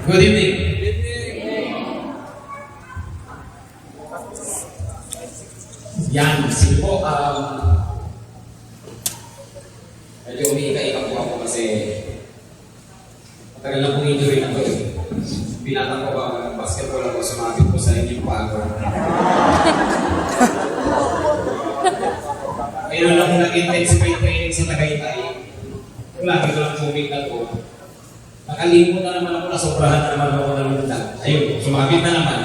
Good evening. Yan, sige po, medyo umiika-ika po ako kasi matagal na pong injury na to eh. Binata ko ba ng basketball ako, sumabit ko sa inyong pago. Mayroon lang nag-intensify training sa Tagaytay. Lagi ko lang bumigla ko. Nakalimot na naman ako, nasobrahan na naman ako ng lundag. Ayun, sumabit na naman.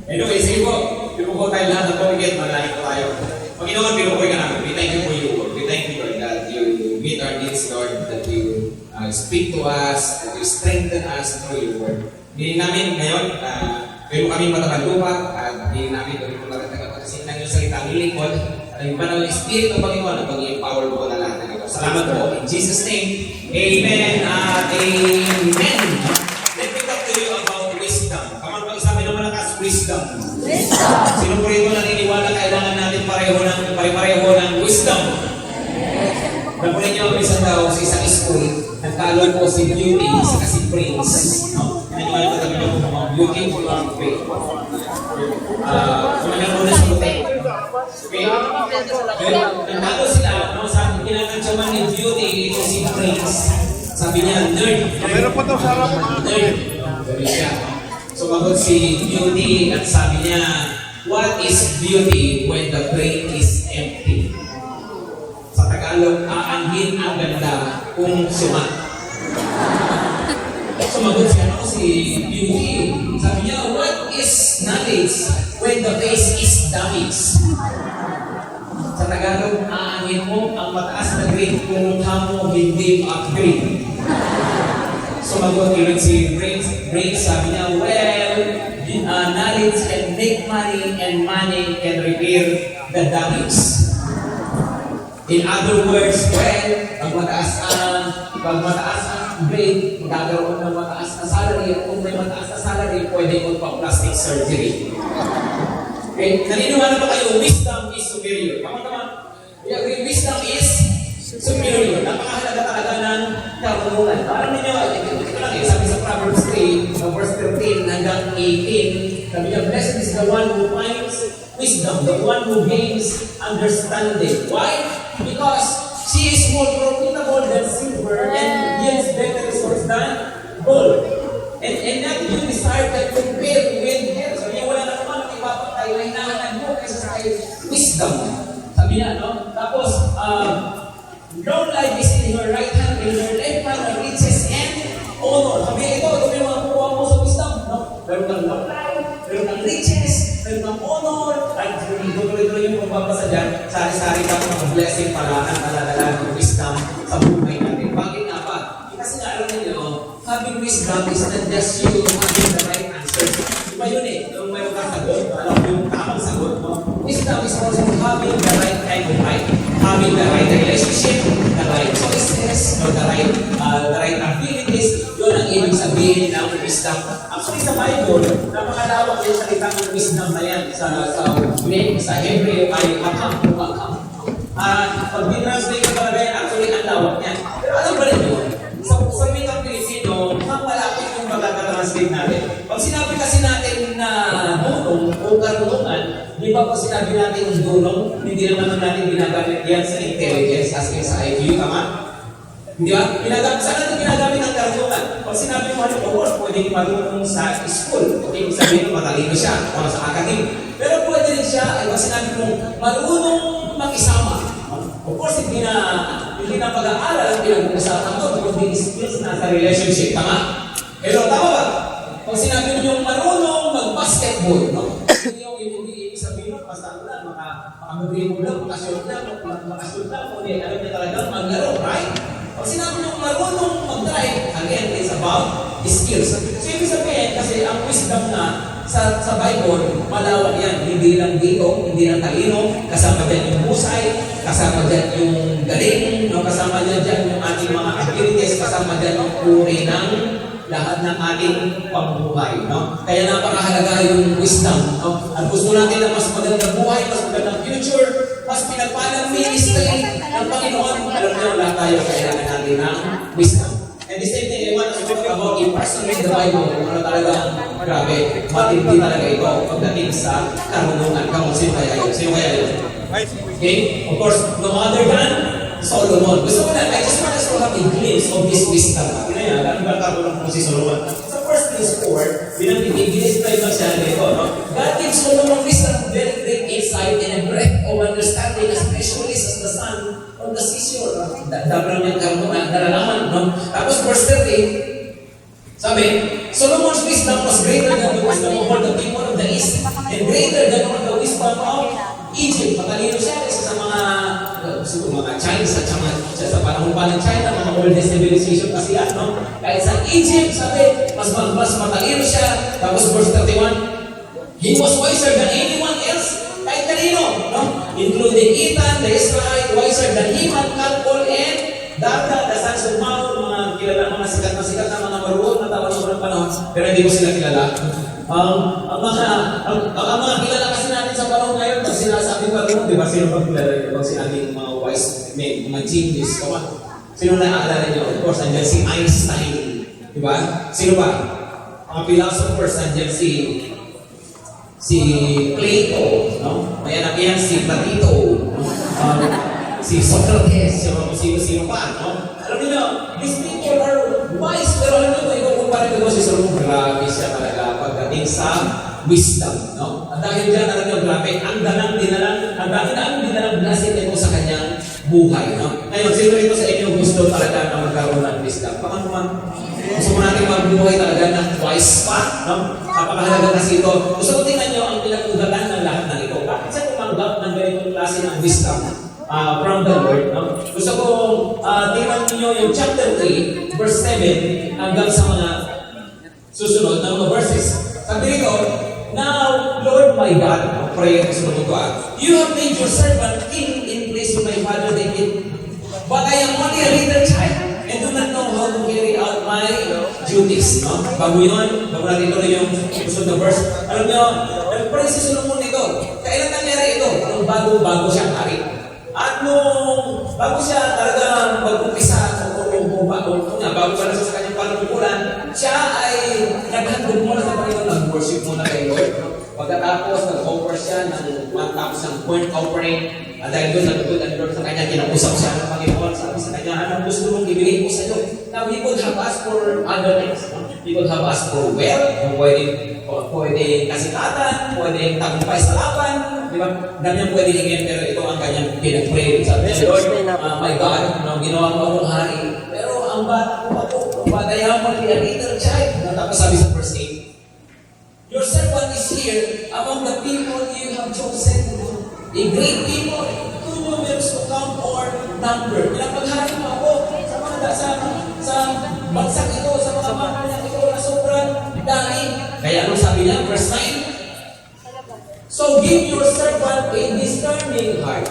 Anyway, sige po. Pinupo tayo lahat ng pamigit, malalim po tayo. Panginoon, pinupoy ka namin. We thank you for your word. We thank you, Lord, that you meet our needs, Lord, that you speak to us, that you strengthen us through your word. Hindi namin ngayon, pero kami matakalupa, at hindi namin kami magkakatasin ng iyong salita ng lingkod, at yung banal na Espiritu ng Panginoon, at pag-empower po na lahat ng ito. Salamat po. In Jesus' name, Amen at Amen. Let me talk to you about wisdom. Kaman pag-sabi ng malakas, wisdom. Sino po rito naniniwala kailangan natin pare-pareho ng wisdom? Napunin niyo ang isang daw sa isang school, nagkaalon po si Beauty sa si Prince. Naniniwala ko sabi niyo po mga beautiful ang faith. Kumagal mo na sa puti. Okay? Nagkalo sila, sabi kinakantsaman ni Beauty ito si Prince. Sabi niya, nerd. Meron pa daw sa harap. Nerd. Sabi siya. Sumagot si Beauty at sabi niya, what is beauty when the brain is empty? Sa Tagalog, aanhin ang ganda kung sumat. Sumagot siya si Beauty. Sabi niya, what is knowledge when the face is damaged? Sa Tagalog, aanhin mo ang mataas na grade kung mukha mo hindi upgrade. Sumagot ulit si Brain, sabi niya, well, knowledge can make money and money can repair the damage. In other words, well, pag mataas ang grade, magkakaroon ng mataas na salary, at kung may mataas na salary, pwede magpa-plastic surgery. Okay? Naniniwala ba kayo, wisdom is superior? Tama-tama. We agree, wisdom is superior. Napakahalaga talaga ng karunungan. Parang ninyo, ito lang eh, sabi sa Proverbs 3, verse 13 hanggang 18, sabi niya, blessed is the one who finds wisdom, the one who gains understanding. Why? Because she is more profitable than silver and yields better resource than gold. And not you desire that compare with her. Sabi niya, wala na naman ang ipapatay na hinahanap mo kaysa sa wisdom. Sabi niya, no? Tapos, long life is in her right hand, in her left hand, the riches and honor. Sabi ito yung mga kuha mo sa wisdom. No? Meron kang long life, meron kang riches, meron kang honor. At tuloy-tuloy yung magbabasa dyan, sari-sari ka mga blessing para ang aladala ng wisdom sa buhay natin. Bakit nga ba? Kasi nga alam niyo, having wisdom is not just you having the right answer. Diba yun eh? Kung mayroon kang sagot, alam mo yung tamang sagot, no? Wisdom is also having the right kind of life, having the right relationship, the right choices, or the right abilities. Yun ang ibig sabihin ng wisdom. Actually sa Bible, napakalawak yung salita ng wisdom na yan sa Hebrew ay hakam. Pag dinranslate ka talaga yan, actually ang lawak niya. Pero alam ba rin yun? Sa wikang Pilipino, mukhang malapit yung magkakatranslate natin. Pag sinabi kasi natin na dunong o karunungan, di ba pag sinabi natin dunong, hindi naman natin ginagamit yan sa intelligence as in sa IQ, tama? Di ba? Saan natin ginagamit ang karunungan? Pag sinabi mo, of course, pwedeng marunong sa school. Okay, sabihin mo, matalino siya, o sa academic. Pero pwede rin siya, pag sinabi mo, marunong makisama. Of course, hindi na pag-aaral ang pinag-uusapan doon, kundi skills na sa relationship, tama? Pero tama ba? Pag sinabi niyo marunong mag-basketball, no? Hindi sabihin mo, basta ano lang, makamagrin mo lang, makashoot lang, kundi alam niya talagang maglaro, right? Pag sinabi niyo marunong mag-drive, again, it's about skills. So, ibig sabihin, kasi ang wisdom na sa Bible, malawak yan. Hindi lang dito, hindi lang talino, kasama dyan yung husay, kasama dyan yung galing, no? Kasama dyan yung ating mga abilities, kasama dyan yung uri ng lahat ng ating pambuhay. No? Kaya napakahalaga yung wisdom. No? At gusto natin na mas magandang buhay, mas magandang future, mas pinagpalang ministry ng Panginoon. Alam niyo, lahat tayo kailangan natin ng wisdom. And the same thing, want to talk about impersonate the Bible, ano talaga, grabe, matindi talaga ito pagdating sa karunungan. Come on, sino kaya yun? Sino kaya yun? Okay? Of course, no other than Solomon. Gusto ko na, I just want us to have a glimpse of this wisdom. Kaya yan, ang karunungan po si Solomon. Sa 1 Kings 4, binag-describe lang siya nito, no? God gives Solomon wisdom, very great insight and a breadth of understanding, especially as the sun on the seashore. Dabram niyang karunungan, nalalaman, no? Tapos verse 30, sabi, Solomon's wisdom was greater than the wisdom of all the people of the east and greater than all the wisdom of Egypt. Matalino siya isa sa mga Chinese at sa panahon pa ng China, mga oldest civilization kasi yan, no? Kahit sa Egypt, sabi, mas matalino siya. Tapos verse 31, he was wiser than anyone else, kahit kanino, no? Including Ethan, the Israelite, wiser than Heman, Calcol, and Dada, the sons of Maur, mga kilala, mga sikat na mga maruot na tawag ng panahon, pero hindi ko sila kilala. Ang mga kilala kasi natin sa panahon ngayon, pag sinasabing marunong, di ba, sino pag kilala nyo? Pag sinabing mga wise men, mga genius, sino naaalala nyo? Of course, andyan si Einstein, di ba? Sino ba? Mga philosophers, andyan si Plato, no? May anak yan, si Platito, si Socrates, sino pa, no? Alam niyo, these people are wise, pero alam niyo, ikukumpara ko si Solomon, grabe siya talaga pagdating sa wisdom, no? At dahil dyan, alam niyo, grabe, ang dami dinalang blessing ito sa kanyang buhay, no? Ngayon, sino ito sa inyo gusto talaga na magkaroon ng wisdom? Paano naman? Gusto mo natin magbuhay talaga ng wise pa, no? Napakahalaga kasi ito. Gusto ko tingnan nyo ang pinag-ugatan ng lahat ng ito. Bakit siya tumanggap ng ganitong klase ng wisdom from the Lord, no? Gusto ko tingnan niyo yung chapter 3, verse 7, hanggang sa mga susunod na mga verses. Sabi rito, now, Lord my God, pray ko sa mga you have made your servant king in place of my father David, but I am only a little child and do not know how to carry out my duties. No? Bago natin ito yung susunod na verse. Alam niyo, nag-pray si Solomon nito. Kailan nangyari ito? Nung bago siya hari. At nung bago siya talaga mag-umpisa, bago pa na siya sa kanyang panunungkulan, siya ay naghandog muna sa Panginoon, nag-worship muna kay Lord. Pagkatapos, nag-offer siya matapos ng point offering. At dahil doon, nag-good and Lord sa kanya, kinausap siya ng Panginoon. Sabi sa kanya, anong gusto mong ibigay ko sa iyo? Now, he could have asked for other things. He could have asked for wealth, pwede kasikatan, pwede tagumpay sa laban, di ba? Dami ang pwede hingin, pero ito ang kanyang pinag-pray. Sabi niya, Lord, my God, ginawa mo akong hari. Pero ang bata ko ako, padayaw mo a little child. Tapos sabi sa verse 8, your servant is here among the people you have chosen, a great people, too numerous to count or number. Pinapaghari mo ako sa bagsak ito, sa mga mga ito na sobrang dami. Kaya ano sabi niya, verse 9, so give your servant a discerning heart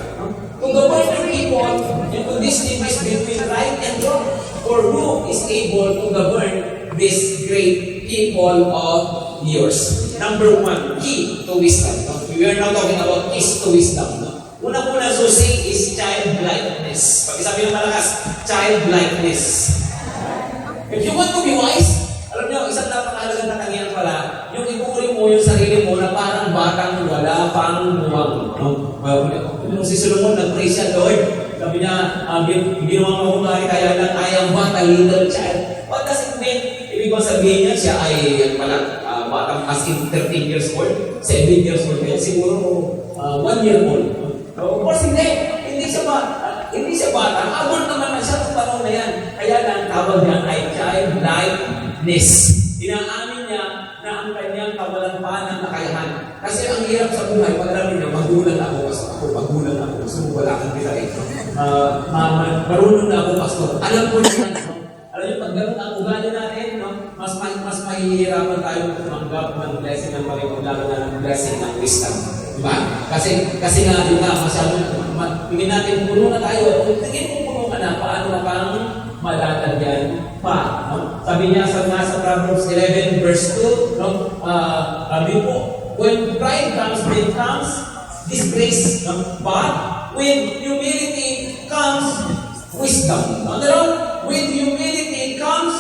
to govern the people and to distinguish between right and wrong. For who is able to govern this great people of yours? Number 1, key to wisdom. We are now talking about keys to wisdom. Unang-una, Susi, is childlikeness. Pag-isabi ng malakas, childlikeness. If you want to be wise, alam niyo, isang napakahalagang katangian pala, yung ipuri mo yung sarili mo na parang batang wala pang buwang. Nung si Solomon, nag-pray siya, Lord, sabi niya, ginawa mo akong hari, kaya lang, I am but a little child. What does it mean? Ibig bang sabihin niya, siya ay batang as in 13 years old, 7 years old, kaya siguro 1 year old. Of course, hindi siya bata. Abot naman na siya sa panahon na yan. Kaya lang, tawag niya ay childlikeness. Inaamin niya na ang kanyang kawalan pa ng kakayahan. Kasi ang hirap sa buhay, pag-alamin niya, magulang ako. Gusto mo wala kang kita eh. Marunong na ako, pastor. Alam ko niya. Alam niyo, pag gano'n ang ugali natin, mas mahihirapan tayo tumanggap ng blessing ng Panginoon, lalo na ng blessing ng wisdom. Diba? Kasi nga, yun nga, tingin natin, puno na tayo. Tingin mo puno ka na, paano na pang madadagyan pa. No? Sabi niya sa Proverbs 11 verse 2, no? When pride comes, then comes disgrace. No? But when humility comes, wisdom. With humility comes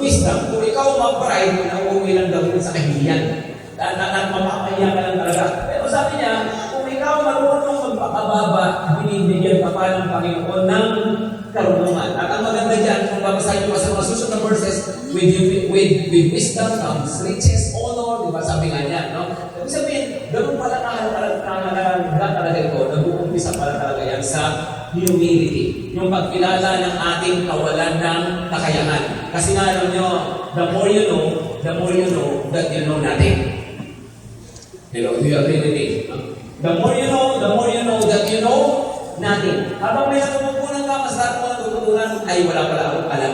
wisdom. wisdom, kung ikaw mag-pride, nauuwi lang daw sa kahihiyan. Mapapahiya ka lang talaga. Pero sabi niya, kung ikaw marunong magpakababa, binibigyan ka pa ng Panginoon ng karunungan. At ang maganda dyan, kung babasahin mo sa mga susunod na verses, with wisdom comes riches, honor, di ba? Sabi nga niya, no? Ibig sabihin, ganun pala kahalaga talaga ito, nag-uumpisa pala talaga yan sa humility. Yung pagkilala ng ating kawalan ng kakayahan. Kasi nga alam nyo, the more you know that you know nothing. Hello, do you agree with me? The more you know that you know nothing. Habang may natutunan ka, mas lahat mo natutunan, ay wala pala akong alam.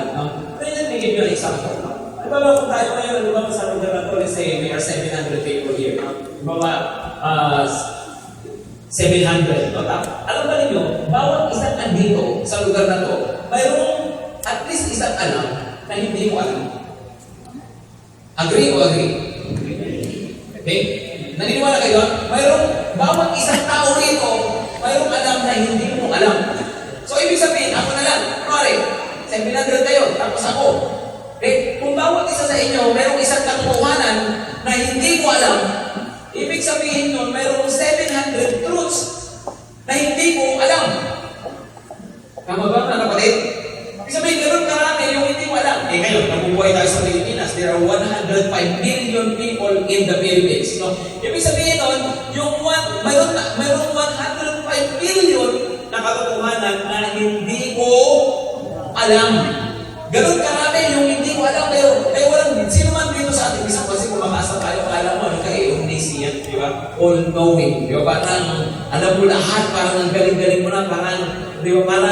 Pero let me give you an example. Di ba kung tayo ngayon, di ba sa lugar na to, let's say, may are 700 people here. Di ba 700. No? Alam ba ninyo, bawat isang andito sa lugar na to, mayroong at least isang alam na hindi mo alam. Agree o agree? Okay? Naniniwala kayo? Mayroong bawat isang tao rito, mayroong alam na hindi mo alam. So, ibig sabihin, ako na lang. Kunwari, 700 kayo, tapos ako. Okay? Kung bawat isa sa inyo, mayroong isang katotohanan na hindi mo alam, ibig sabihin nun, mayroong 700 truths na hindi mo alam. Tama ba, mga kapatid? Ibig sabihin, ganoon karami yung hindi mo alam. Eh ngayon, nabubuhay tayo sa Pilipinas. There are 105 million people in the Philippines. No? Ibig sabihin nun, mayroong 105 million na katotohanan na hindi mo alam. Ganoon karami yung hindi mo alam. Kaya walang, sino man dito sa ating isang kasi kung makasa tayo, alam mo, kayo omniscient, di ba? All-knowing, di ba? Parang alam mo lahat, parang ang galing-galing mo na, parang, di ba? Parang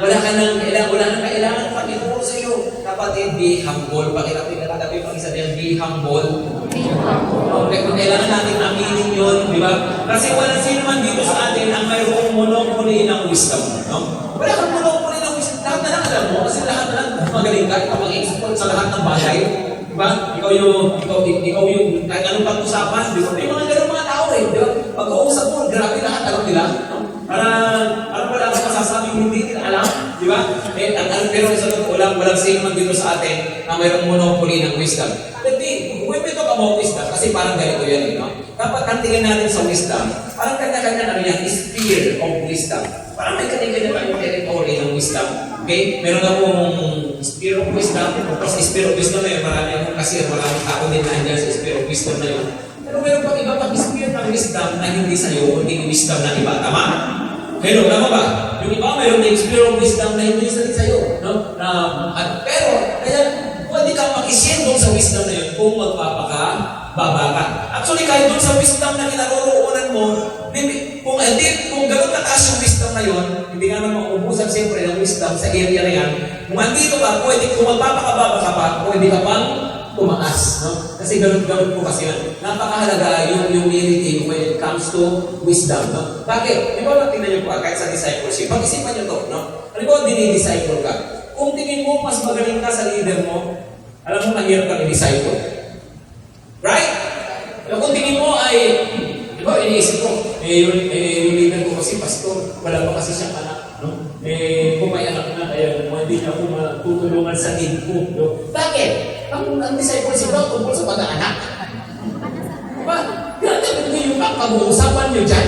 wala nang kailangan Panginoon sa iyo. Kapatid, be humble. Pakilapin ka katabi pang isa din, be humble. Okay, kung kailangan natin aminin yun, di ba? Kasi wala sino man dito sa atin ang mayroong monopoly ng wisdom. No? Wala kang monopoly ng wisdom. Lahat na lang alam mo, kasi lahat na lang magaling ka, ikaw mag-export sa lahat ng bagay. Diba? Ikaw yung, kahit anong pag-usapan, di ba? May mga ganun mga tao eh, di ba? Pag-uusap mo, grabe lahat, alam nila. No? Parang wala akong masasabing hindi nila alam, di ba? Pero sa totoo lang, walang sino man dito sa atin na mayroong monopoly ng wisdom. But when we talk about wisdom, kasi parang ganito yan, no? Dapat ang tingin natin sa wisdom, parang kanya-kanya yan, sphere of wisdom. Parang may kanya-kanya tayong territory ng wisdom. Okay? Meron akong sphere of wisdom. Tapos sphere of wisdom na yun, marami akong kasi maraming tao din nandiyan sa sphere of wisdom na yun. Pero meron pang iba pang sphere ng wisdom na hindi sa'yo, hindi wisdom ng iba. Tama? Pero, tama ba? Yung iba mayroon na sphere of wisdom na hindi sa'yo. No? Pero, kaya pwede kang makisyen doon sa wisdom na yun kung magpapakababa ka. Actually, kahit doon sa wisdom na kinaroroonan mo, kung gano'n kataas yung wisdom na yun, hindi nga naman mauubusan siyempre ng wisdom sa area na yan. Kung andito ka, kung magpapakababa ka pa, pwede ka pang tumaas. No? Kasi gano'n po kasi yan. Napakahalaga yung humility when it comes to wisdom. No? Bakit? Di ba tingnan niyo po kahit sa discipleship? Pag-isipan niyo to. No? Ano ba dinidisciple ka? Kung tingin mo mas magaling ka sa leader mo, alam mo mahirap kang i-disciple. Right? Kung tingin mo ay iniisip ko, yung leader ko kasi pastor, wala pa kasi siyang anak. No? Kung may anak na, kaya hindi niya ako matutulungan sa need ko. No? Bakit? Ang discipleship daw tungkol sa pag-aanak. Diba? Grabe yung pag-uusapan niyo dyan.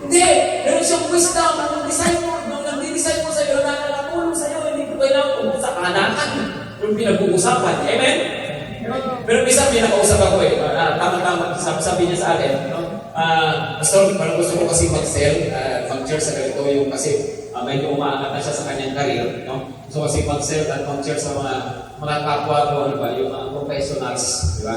Hindi! Meron siyang wisdom ng disciple. Nung nag-disciple sa'yo, nakakatulong sa'yo, hindi ko kailangan tungkol sa kaanakan. Yung pinag-uusapan. Amen? Pero minsan may nakausap ako tama-tama, sabi niya sa akin, no? Pastor, parang gusto ko kasi mag-sell, mag-church sa ganito yung kasi medyo umaangat na siya sa kanyang career, no? So kasi mag-sell at mag-church sa mga kapwa ko, ano ba, yung mga professionals, di ba?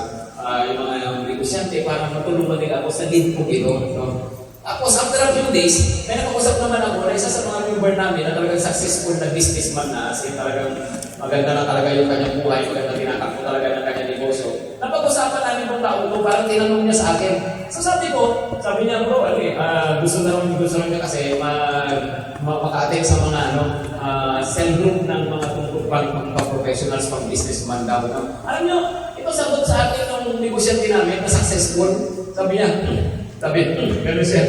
Yung mga negosyante, parang matulungan din ako sa lead ko ito, no? Tapos after a few days, may nakausap naman ako na isa sa mga member namin na talagang successful na businessman na as in talagang maganda na talaga yung kanyang buhay, maganda tinatakbo talaga ng kanyang negosyo. Napag-usapan namin kung tao ito, parang tinanong niya sa akin. So sabi niya, bro, gusto na niya kasi maka-attend sa mga cell group ng mga tungkol pang-professionals, pang-businessman daw. Alam niyo, ito sagot sa akin ng negosyante namin na successful. Sabi niya, gano'n siya,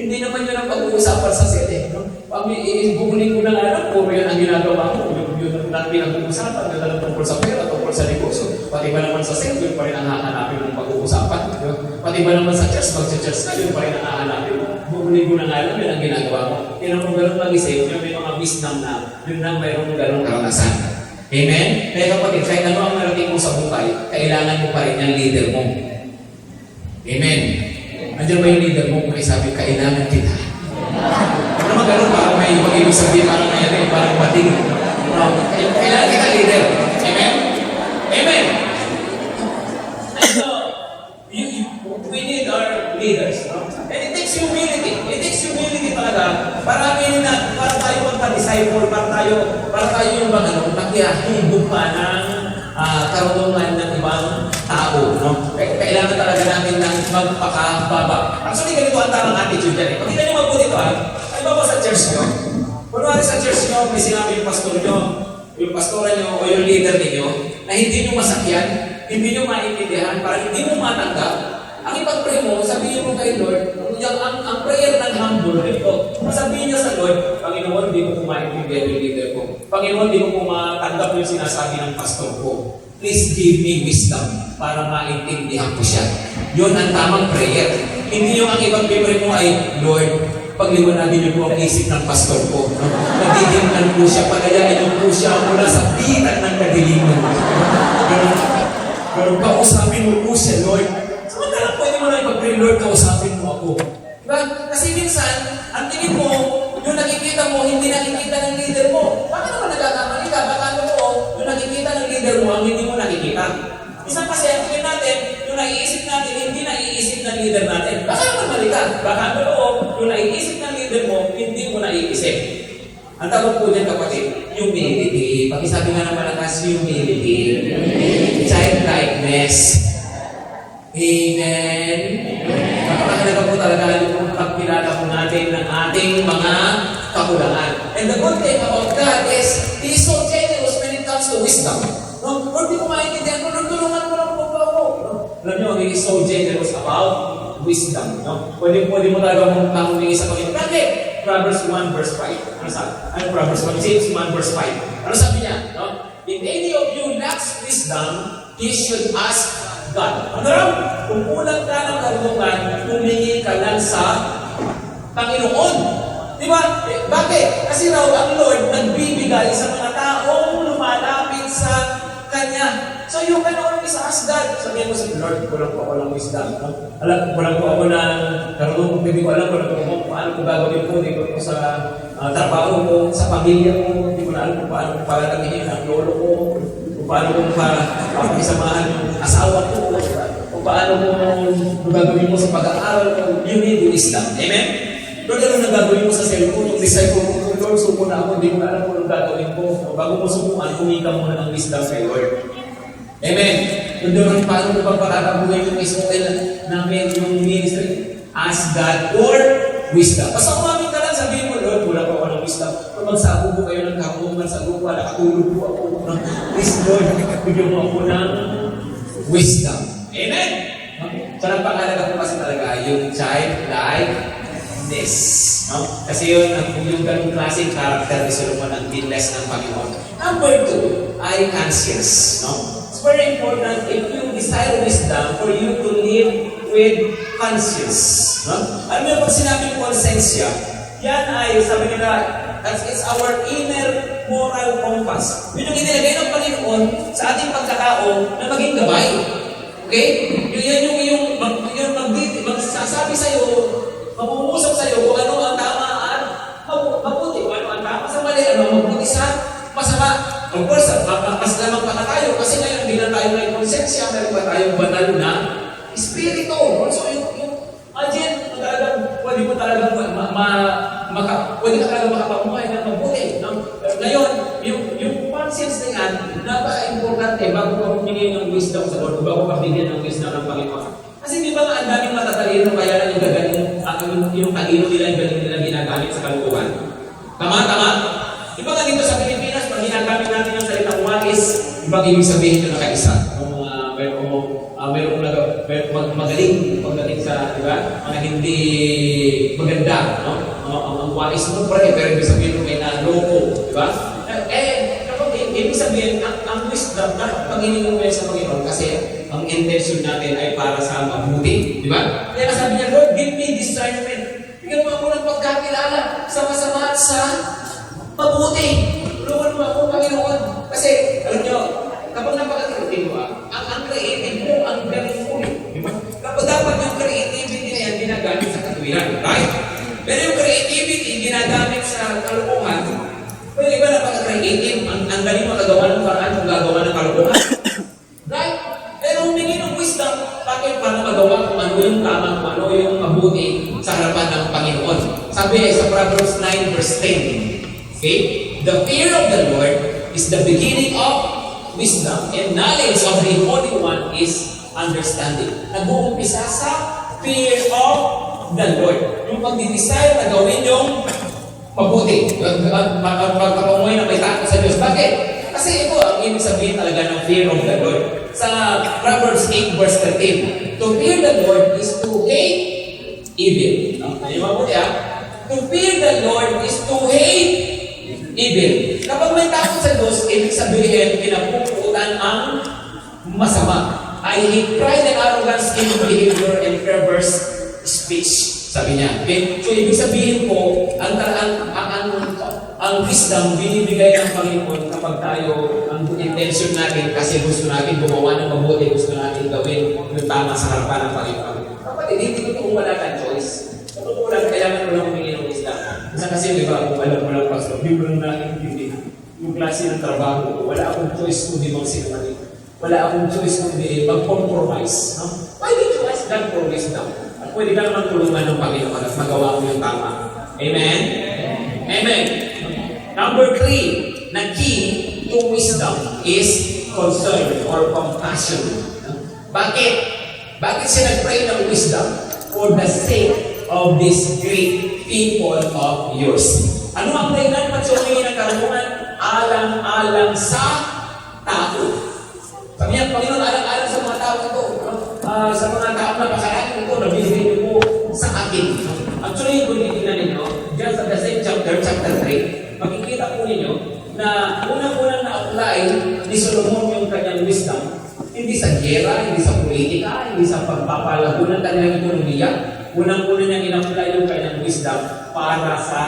hindi naman yun ang pag-uusapan sa set no? Bubuling ko na nga lang, puro yan ang ginagawa ko, yun ang pinag-uusapan, na talagang tungkol sa pera, tungkol sa negosyo. Pati ba naman sa sale, yun pa rin ang hahanapin mong pag-uusapan. Pati ba naman sa church, mag-church ka, yun pa rin ang hahanapin mo. Bumuli na nga lang, yun ang ginagawa mo. Kaya kung gano'n mag-isip, yun may mga wisdom na, yun na mayroong gano'ng karanasan. Amen? Kaya kapatid, kahit ano ang narating mo sa buhay, kailangan mo pa rin yung leader mo. Amen? Andiyan ba yung leader mo kung sabi, kailangan kita? Ano naman gano'n, parang may mag-ibig sabihin, parang ngayon, parang pating. Kailangan kita leader. Amen? Amen? So, we need our leaders. No? And it takes humility. It takes humility talaga para tayo magpa-disciple, para tayo yung maghihimbog pa ng karunungan ng ibang tao. No? Kailangan talaga namin ng magpakababa. Actually, ganito ang tamang attitude yan. Pag hindi nyo mabuti ito, ay baba sa church nyo. Kunwari sa church nyo, may sinabi yung pastor nyo, yung pastora nyo, o yung leader ninyo, na hindi nyo masakyan, hindi nyo maintindihan, para hindi mo matanggap. Ang ipag-pray mo, sabihin mo kay Lord, ang prayer ng humble, ito, sabihin niya sa Lord, Panginoon, di ko po maintindihan yung leader ko. Panginoon, di ko po matanggap yung sinasabi ng pastor ko. Please give me wisdom para maintindihan ko siya. Yun ang tamang prayer. Hindi yung ang ipag-pray mo ay, Lord, pagliwanagin niyo po ang isip ng pastor ko. Nagdidimnan po siya, pagayain niyo po siya mula sa pitan ng kadiliman. Pero kausapin mo po siya, Lord. Samantala, pwede mo na ipag-pray, Lord, kausapin mo ako. Diba? Kasi minsan, ang tingin mo, yung nakikita mo, hindi nakikita ng leader mo. Bakit naman nagkakamali ka? Baka yung nakikita ng leader mo, ang hindi mo nakikita. Minsan kasi, ang tingin natin, yung naiisip natin, hindi naiisip ng leader natin. Baka naman mali ka. Baka yung naiisip ng leader mo, hindi mo naiisip. Ang tawag po dyan, kapatid, humility. Pag-isabi nga ng malakas, humility. Childlikeness. Amen. Napakalaga po talaga yung pagpilala po natin ng ating mga kakulangan. And the good thing about God is, He is so generous when it comes to wisdom. No? Lord, di ko maintindihan ko, Lord, tulungan mo lang po ako. No? Alam nyo, He is so generous about wisdom. No? Pwede mo talaga mong humingi sa Panginoon. Bakit? Proverbs 1 verse 5. Ano sabi? Proverbs 1, James 1 verse 5. Ano sabi niya? No? If any of you lacks wisdom, he should ask God. Ano raw? Kung kulang ka ng karunungan, humingi ka lang sa Panginoon. Di ba? Bakit? Kasi raw ang Lord nagbibigay sa mga taong lumalapit sa Kanya. So you can always ask God. Sabihin mo sa Lord, kulang po ako ng wisdom. Kulang po ako ng karunungan. Hindi ko alam kung paano ko gagawin po. Hindi ko sa trabaho ko, sa pamilya ko. Hindi ko na alam kung paano ko palagamihin ang lolo ko. Kung paano ko pakisamahan yung asawa ko. Kung paano ko gagawin mo sa pag-aaral ko. You need wisdom. Amen? Lord, ano na gagawin mo sa cellphone? Yung disciple mo, Lord, suko na ako. Hindi ko na alam kung anong gagawin ko. Bago mo sukuan, kumika muna ng wisdom kay Lord. Amen? Lord, paano mo ba pakakabuhay yung Israel namin, yung ministry? Ask God for wisdom. Basta umamin ka lang, sabihin mo, Lord, wala pa ako ng wisdom. Kung magsabo po kayo ng karunungan sa grupo, nakatulog po ako. Please, Lord, bigyan mo ako ng wisdom. Amen? Okay. So, nagpakalaga po kasi talaga yung childlikeness. No? Kasi yung ganung klaseng character ni Solomon ang dinless ng Panginoon. Number 2 ay conscience. No? It's very important if you desire wisdom for you to live with conscience. No? Alam mo yung pag sinabing konsensya, yan ay, sabi nila, it's our inner moral compass. Yun yung inilagay ng Panginoon sa ating pagkatao na maging gabay. Okay? Yan yung magsasabi sa'yo, mamumusap sa'yo kung ano ang tama at mabuti, kung ano ang tama sa mali, ano mabuti sa masama. Of course, mas lamang pa na tayo kasi ngayon hindi na tayo may konsensya, meron pa tayong banal na espiritu. So imagine, pwede mo talagang pwede ka talagang makapamuhay ng mabuti. No? Ngayon, yung conscience na yan, napaka-importante bago ka humingi ng wisdom sa Lord, bago ka bigyan ng wisdom ng Panginoon. Kasi di ba nga ang daming matatalino kaya na yung gagaling, yung talino nila, yung galing nila ginagamit sa kalukuhan. Tama? Di ba nga dito sa Pilipinas, pag ginagamit natin yung salitang wais, ibang ibig sabihin ito na kaisa. Merong magaling pagdating sa, di ba? Mga hindi maganda, no? Ang wais mo pero ibig sabihin may naloko, di ba? Kapag ibig sabihin, ang wisdom wisdom na panginingin mo yan sa Panginoon kasi ang intention natin ay para sa mabuti. Di ba? Kaya sabi niya, Lord, give me discernment. Bigyan mo ako ng pagkakilala sa masama at sa mabuti. Tulungan mo ako, Panginoon. Kasi, alam niyo, kapag napakatipid mo, ang creative mo, ang galing mo. Di ba? Kapag dapat yung creativity na yan ginagamit sa katuwiran. Right? Pero yung creativity ginagamit sa kalukuhan, pwede ba napaka-creative? Ang galing makagawa ng paraan kung gagawa ng kalukuhan? Right? Pero humingi ng wisdom, bakit para magawa kung ano yung tama, kung ano yung mabuti sa harapan ng Panginoon. Sabi sa Proverbs 9 verse 10, okay? The fear of the Lord is the beginning of wisdom, and knowledge of the Holy One is understanding. Nag-uumpisa sa fear of the Lord. Yung pag-desire na gawin yung mabuti. Magpapamuhay na may takot sa Diyos. Bakit? Kasi ito ang ibig sabihin talaga ng fear of the Lord. Sa Proverbs 8 verse 13, to fear the Lord is to hate evil. Ayun mabuti To fear the Lord is to hate evil. Kapag may takot sa Diyos, ibig sabihin, pinapuputan ang masama. I hate pride and arrogance in behavior and perverse speech. Sabi niya. Okay? So, ibig sabihin po, ang wisdom binibigay ng Panginoon kapag tayo, ang intention natin, kasi gusto natin gumawa ng mabuti, gusto natin gawin yung tama sa harapan ng Panginoon. Kapatid, hindi ko kung wala kang choice. Kapag wala, kailangan mo lang humingi ng wisdom. Kasi di ba, kung alam mo lang, Pastor, hindi mo lang natin hindi. Yung klase ng trabaho ko, wala akong choice kung di magsinungaling. Wala akong choice kung di mag-compromise. No? Why did you ask God for wisdom? At pwede ka naman tulungan ng Panginoon at magawa mo yung tama. Amen? Amen. Number 3, na key to wisdom is concern or compassion. Bakit? Bakit siya nag-pray ng wisdom? For the sake of these great people of yours. Ano ang dahilan ba't siya humingi ng karunungan? Alang-alang sa tao. Sabi niya, Panginoon, alang-alang sa mga tao ito. Sa mga tao na pakalanin ito, nabibigay niyo po sa akin. Actually, kung titignan ninyo, just at the same chapter 3, makikita po ninyo na unang-unang na-apply ni Solomon yung kanyang wisdom, hindi sa gera, hindi sa politika, hindi sa pagpapalago ng kanyang ekonomiya. Unang-una niyang in-apply yung kanyang wisdom para sa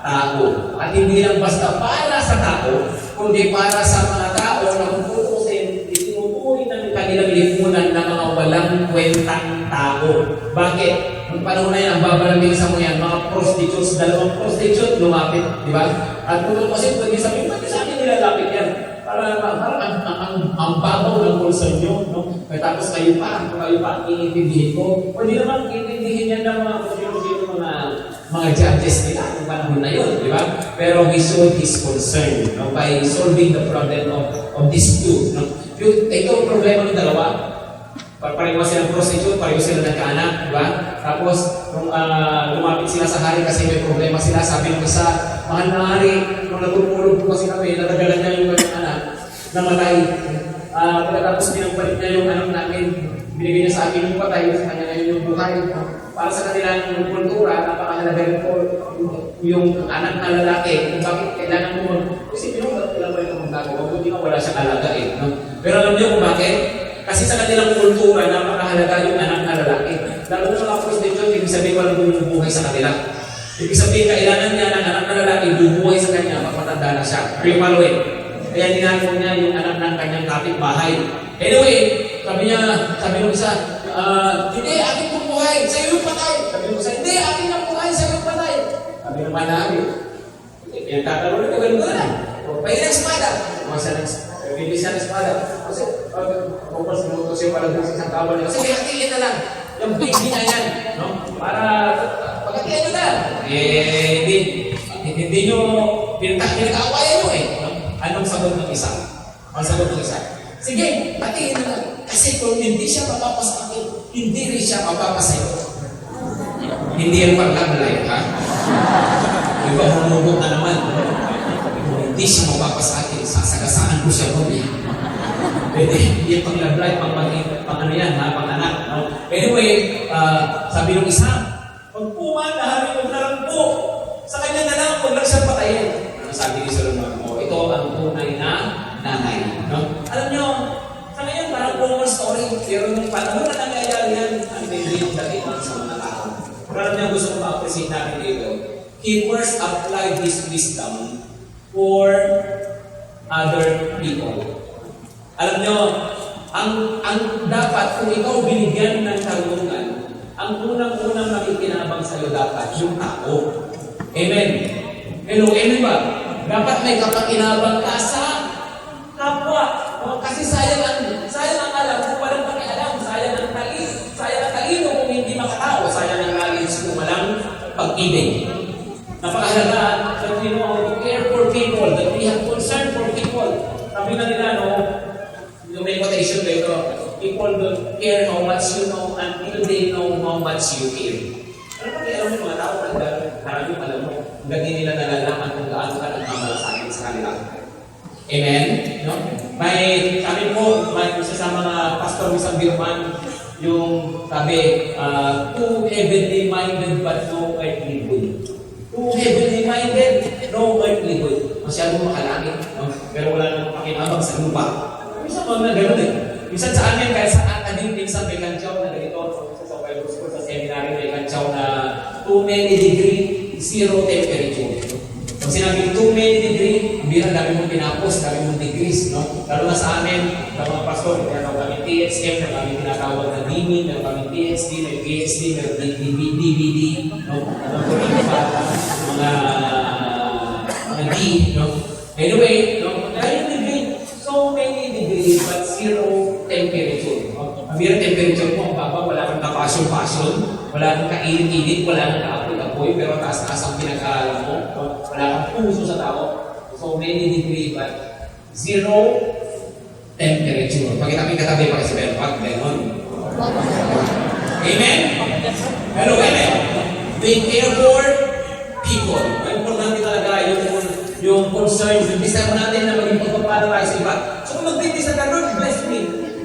tao. At hindi lang basta para sa tao, kundi para sa mga tao na kung tutusin, itinutuloy ng kanilang lipunan ng mga walang kwentang tao. Bakit? Nung panahon na yan, ang babalagin sa mo yan, mga prostitutes, 2 prostitute lumapit, di ba? At kung tutusin, pwede sabihin, pwede sa akin nilalapit yan. Parang ang babaw ng pulsa nyo, no? Tapos kayo pa ang iintindihin ko. Pwede naman iintindihin yan ng mga judges nila ng panahon na yun, di ba? Pero he showed his concern, no? By solving the problem of these two. No? Ito ang problema ng dalawa. Pareho silang prostitute, pareho silang nagkaanak, di ba? Tapos, nung lumapit sila sa hari kasi may problema sila, sabi ng isa, mahal na hari, nung nagpupulog po kasi kami, natagalan niya yung kanyang anak, namatay. Pagkatapos pinagbalik niya yung anak namin, binigay niya sa akin yung patay, sa kanya ngayon yung buhay. Para sa kanilang kultura, napakahalaga rin po yung anak na lalaki, kung bakit kailangan mo kasi pinunod, kailangan mo ito magagawa, buti nga wala siyang alaga no? Pero alam niyo kung bakit? Kasi sa kanilang kultura, napakahalaga yung anak na lalaki. Lalo sa mga prostitute, ibig sabihin walang bumubuhay sa kanila. Ibig sabihin, kailangan niya ng anak na lalaki bumubuhay sa kanya, magmatanda na siya. Pero paluin. Kaya ginagawa niya yung anak ng kanyang kapitbahay. Anyway, sabi ng isa, hindi, aking bumubuhay, sa'yo yung patay. Sabi ng isa, hindi, aking ang buhay, sa'yo yung patay. Sabi ng manahari, kaya tatalon ito, ganun na. Pahin ang espada. Hindi siya ng espada. Kasi, kung sinuto siya pala sa isang kawan niya, kasi hatiin na lang. Yung baby na yan. No? Para, paghatiin nyo na. Hindi nyo, pinag-aawayan nyo No? Anong sagot ng isa? Ang sagot ng isa. Sige, hatiin na lang. Kasi kung hindi siya mapapasa akin, hindi rin siya mapapasa'yo. Hindi yan paglablay, ha? Iba humugot na naman. Kung hindi siya mapapasa akin, sasagasaan ko siya doon. Pwede, yung panglablay, pang ano yan, ha? Pang anak. No? Anyway, sabi ng isa, pag pumanahan yung narangko, sa kanya na lang, huwag lang siyang patayin. Ano sabi ni Solomon? Ito ang tunay na nanay. No? Alam nyo, sa ngayon parang common story. Pero nung panahon na nangyayari yan, ang hindi yung dating sa mga tao. Pero alam nyo, gusto ko ma-appreciate natin dito. He first applied his wisdom for other people. Alam nyo, ang dapat kung ikaw binigyan ng karunungan, ang unang-unang makikinabang sa'yo dapat yung tao. Amen. Hello, amen ba? Dapat may kapakinabang ka sa kapwa. Kasi sayang ang alam kung walang pakialam. Sayang ang talino kung hindi makatao. Sayang ang knowledge kung walang pag-ibig. Napakahalaga that we know to care for people, that we have concern for people. Sabi na nila, no, yung may quotation dito, people don't care how much you know until they know how much you care. Ano pa kaya yung mga tao, maraming alam mo, hindi nila nalalaman kung gaano ka nagmamalasakit sa kanila. Amen? No? Sabi po, may isa sa mga pastor isang Birman, yung sabi, too heavenly minded but no earthly good. Too heavenly minded, no earthly good. Masyadong makalangit, no? Pero wala nang pakinabang sa lupa. Minsan mga gano'n eh. Minsan sa amin, kahit sa atin, minsan may kantsaw na ganito. Sa Bible School, sa seminary, may kantsaw na too many degree, zero temperature. Pag sinabing too many degree, bilang dami mong pinapos, dami mong degrees, no? Lalo na sa amin, sa mga pastor, tinatawag kami THM, na kami tinatawag na DMIN, na kami PhD, may PhD, may DVD, no? Mga D, no? Anyway, no? Dahil degree, so many degrees, but zero temperature. Ang birang temperature mo, ang baba, wala kang kapasyon-pasyon, wala kang kainit-init, wala kang kaapoy-apoy, pero taas-taas ang pinag-aalam mo, wala kang puso sa tao. So many degrees, but zero temperature. Pag kami katabi pa kasi meron, pag gano'n. Amen? Hello, amen? Being care for people. Ang importante talaga yung concern, yung desire natin na maging pagpapala tayo sa iba. So kung mag-desire ka, Lord, bless me.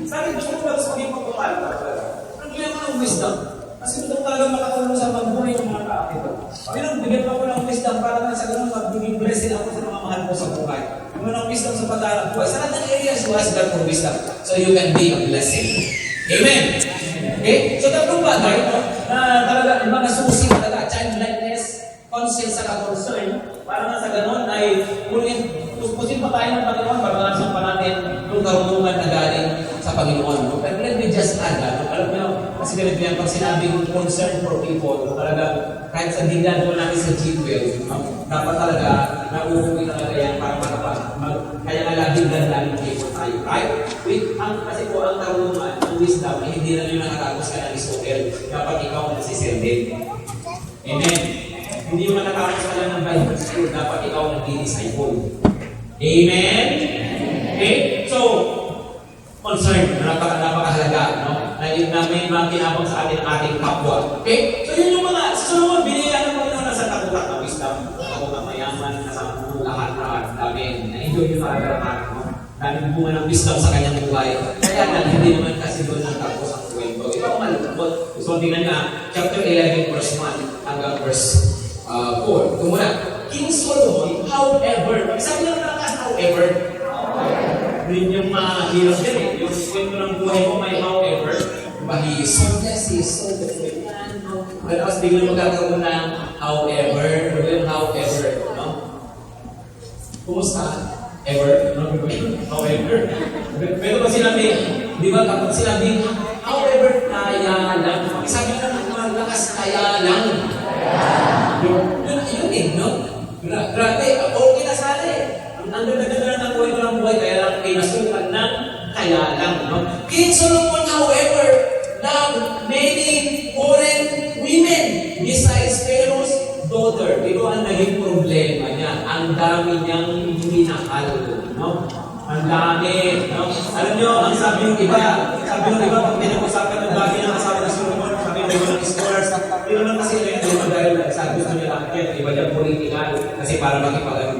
Sa akin, gusto ko lang sa maging pagpapala tayo. Ang bigyan ko ng wisdom. Kasi gusto ko talaga makatulong sa pagbuhay ng mga tao. Panginoon, bigyan ko ng wisdom para na sa ganun magiging blessing ako sa mga mahal ko sa buhay. Bigyan ng wisdom sa pag-aaral buhay. Sa lahat ng areas, you ask God for wisdom so you can be a blessing. Amen? Okay? So tatlong bagay, na talaga, yung mga susi talaga, childlikeness, conscience sa concern, para nga sa ganon ay pusin pa tayo ng Panginoon, pagkakasan pa natin yung karunungan na galing sa Panginoon. No? Pero let me just add, alam nyo, kasi ganito yan, pag sinabing concern for people, talaga, kahit sa dinlan po natin sa G12, dapat talaga, nauuwi talaga yan para kaya nga laging dandanin people tayo. Right? Kasi po ang karunungan, ang wisdom, ay hindi na nyo nakatapos ka ng Israel. Dapat ikaw ang nasisendin. Amen? Hindi mo nakatapos ka lang ng Bible School, dapat ikaw ang nag-disciple. Amen? Okay? So, concern, napakahalaga, no? Na yun na may makinabang sa atin ang ating kapwa. Okay? So, yun yung mga, sa sunod, binigyan ng Panginoon na sa tagutak na wisdom. Ako na mayaman, nasa lahat-lahat, dami, na-enjoy yung lahat-lahat, no? Daming bunga ng wisdom sa kanyang buhay. Kaya nga, hindi naman kasi doon ang tapos ang kwento. Ito ang malungkot. So, tingnan nga, chapter 11, verse 1, hanggang verse 4. Ito muna. King Solomon, however, sabi lang nakas, however, yun yung hirap din eh. Yung kwento ng buhay mo, may however. Diba, he is so blessed, he is so blessed. Pero kasi biglang magkakaroon ng however, yung however, no? Kumusta? Ever? No? However. Pero pag sinabi, di ba, kapag sinabi, however, kaya lang. Sabi ka ng malakas, kaya lang. Yun eh, no? Grabe, okay na sana eh. Ang ganda-ganda ng buhay ko ng buhay, kaya lang ay nasukan ng kaya lang, no? King Solomon, however, loved many foreign women besides Pharaoh's daughter. Ito ang naging problema niya. Ang dami niyang minahal, no? Ang dami, no? Alam niyo, ang sabi ng iba, pag pinag-usapan ng bagay ng asawa ng Solomon, sabi ng mga scholars, hindi naman kasi ito yung dahil sabi gusto niya lang, iba diyang political, kasi para magkaroon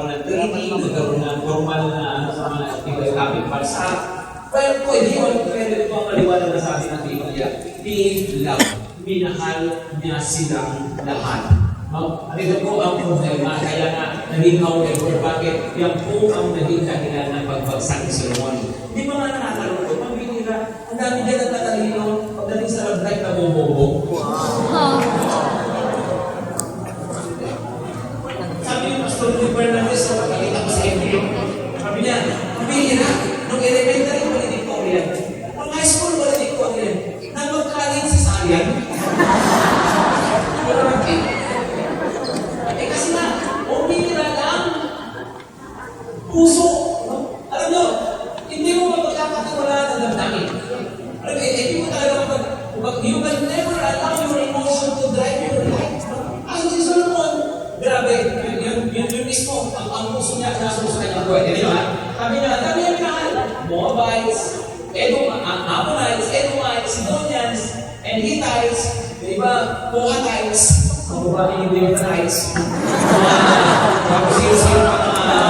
ng training, magkaroon ng formal na sa mga activity topic bansa. Well, pwede ito ang maliwanag na sabi ng Biblia. He loved. Minahal niya silang lahat. Ito po ang problema, kaya nga naging however, bakit yan po ang naging dahilan ng pagbagsak ni Solomon. Di ba nga nakakalungkot? Ang binira, ang dami dyan ang tatalino, pagdating sa love life na bumobo. Sabi yung Pastor Lee Fernandez, nakakita ko sa inyo, sabi niya, ang binira, nung elementary, valedictorian. Nung high school, valedictorian. Nang mag-college si Sarian, kasi na, uminira lang puso. Alam nyo, hindi mo mapagkakatiwalaan ang damdamin. Alam nyo, hindi mo talaga you can never allow your emotion to drive your life. Ay, si Solomon, grabe, yun mismo, ang puso niya nasa sa kanyang buhay. Hindi nyo ha? Sabi niya, ang dami niya pinakal. Moabites, Ammonites, Edomites, Sidonians, and Hittites, di ba, Moabites, ang babae yung Demonites, tapos sino-sino pa mga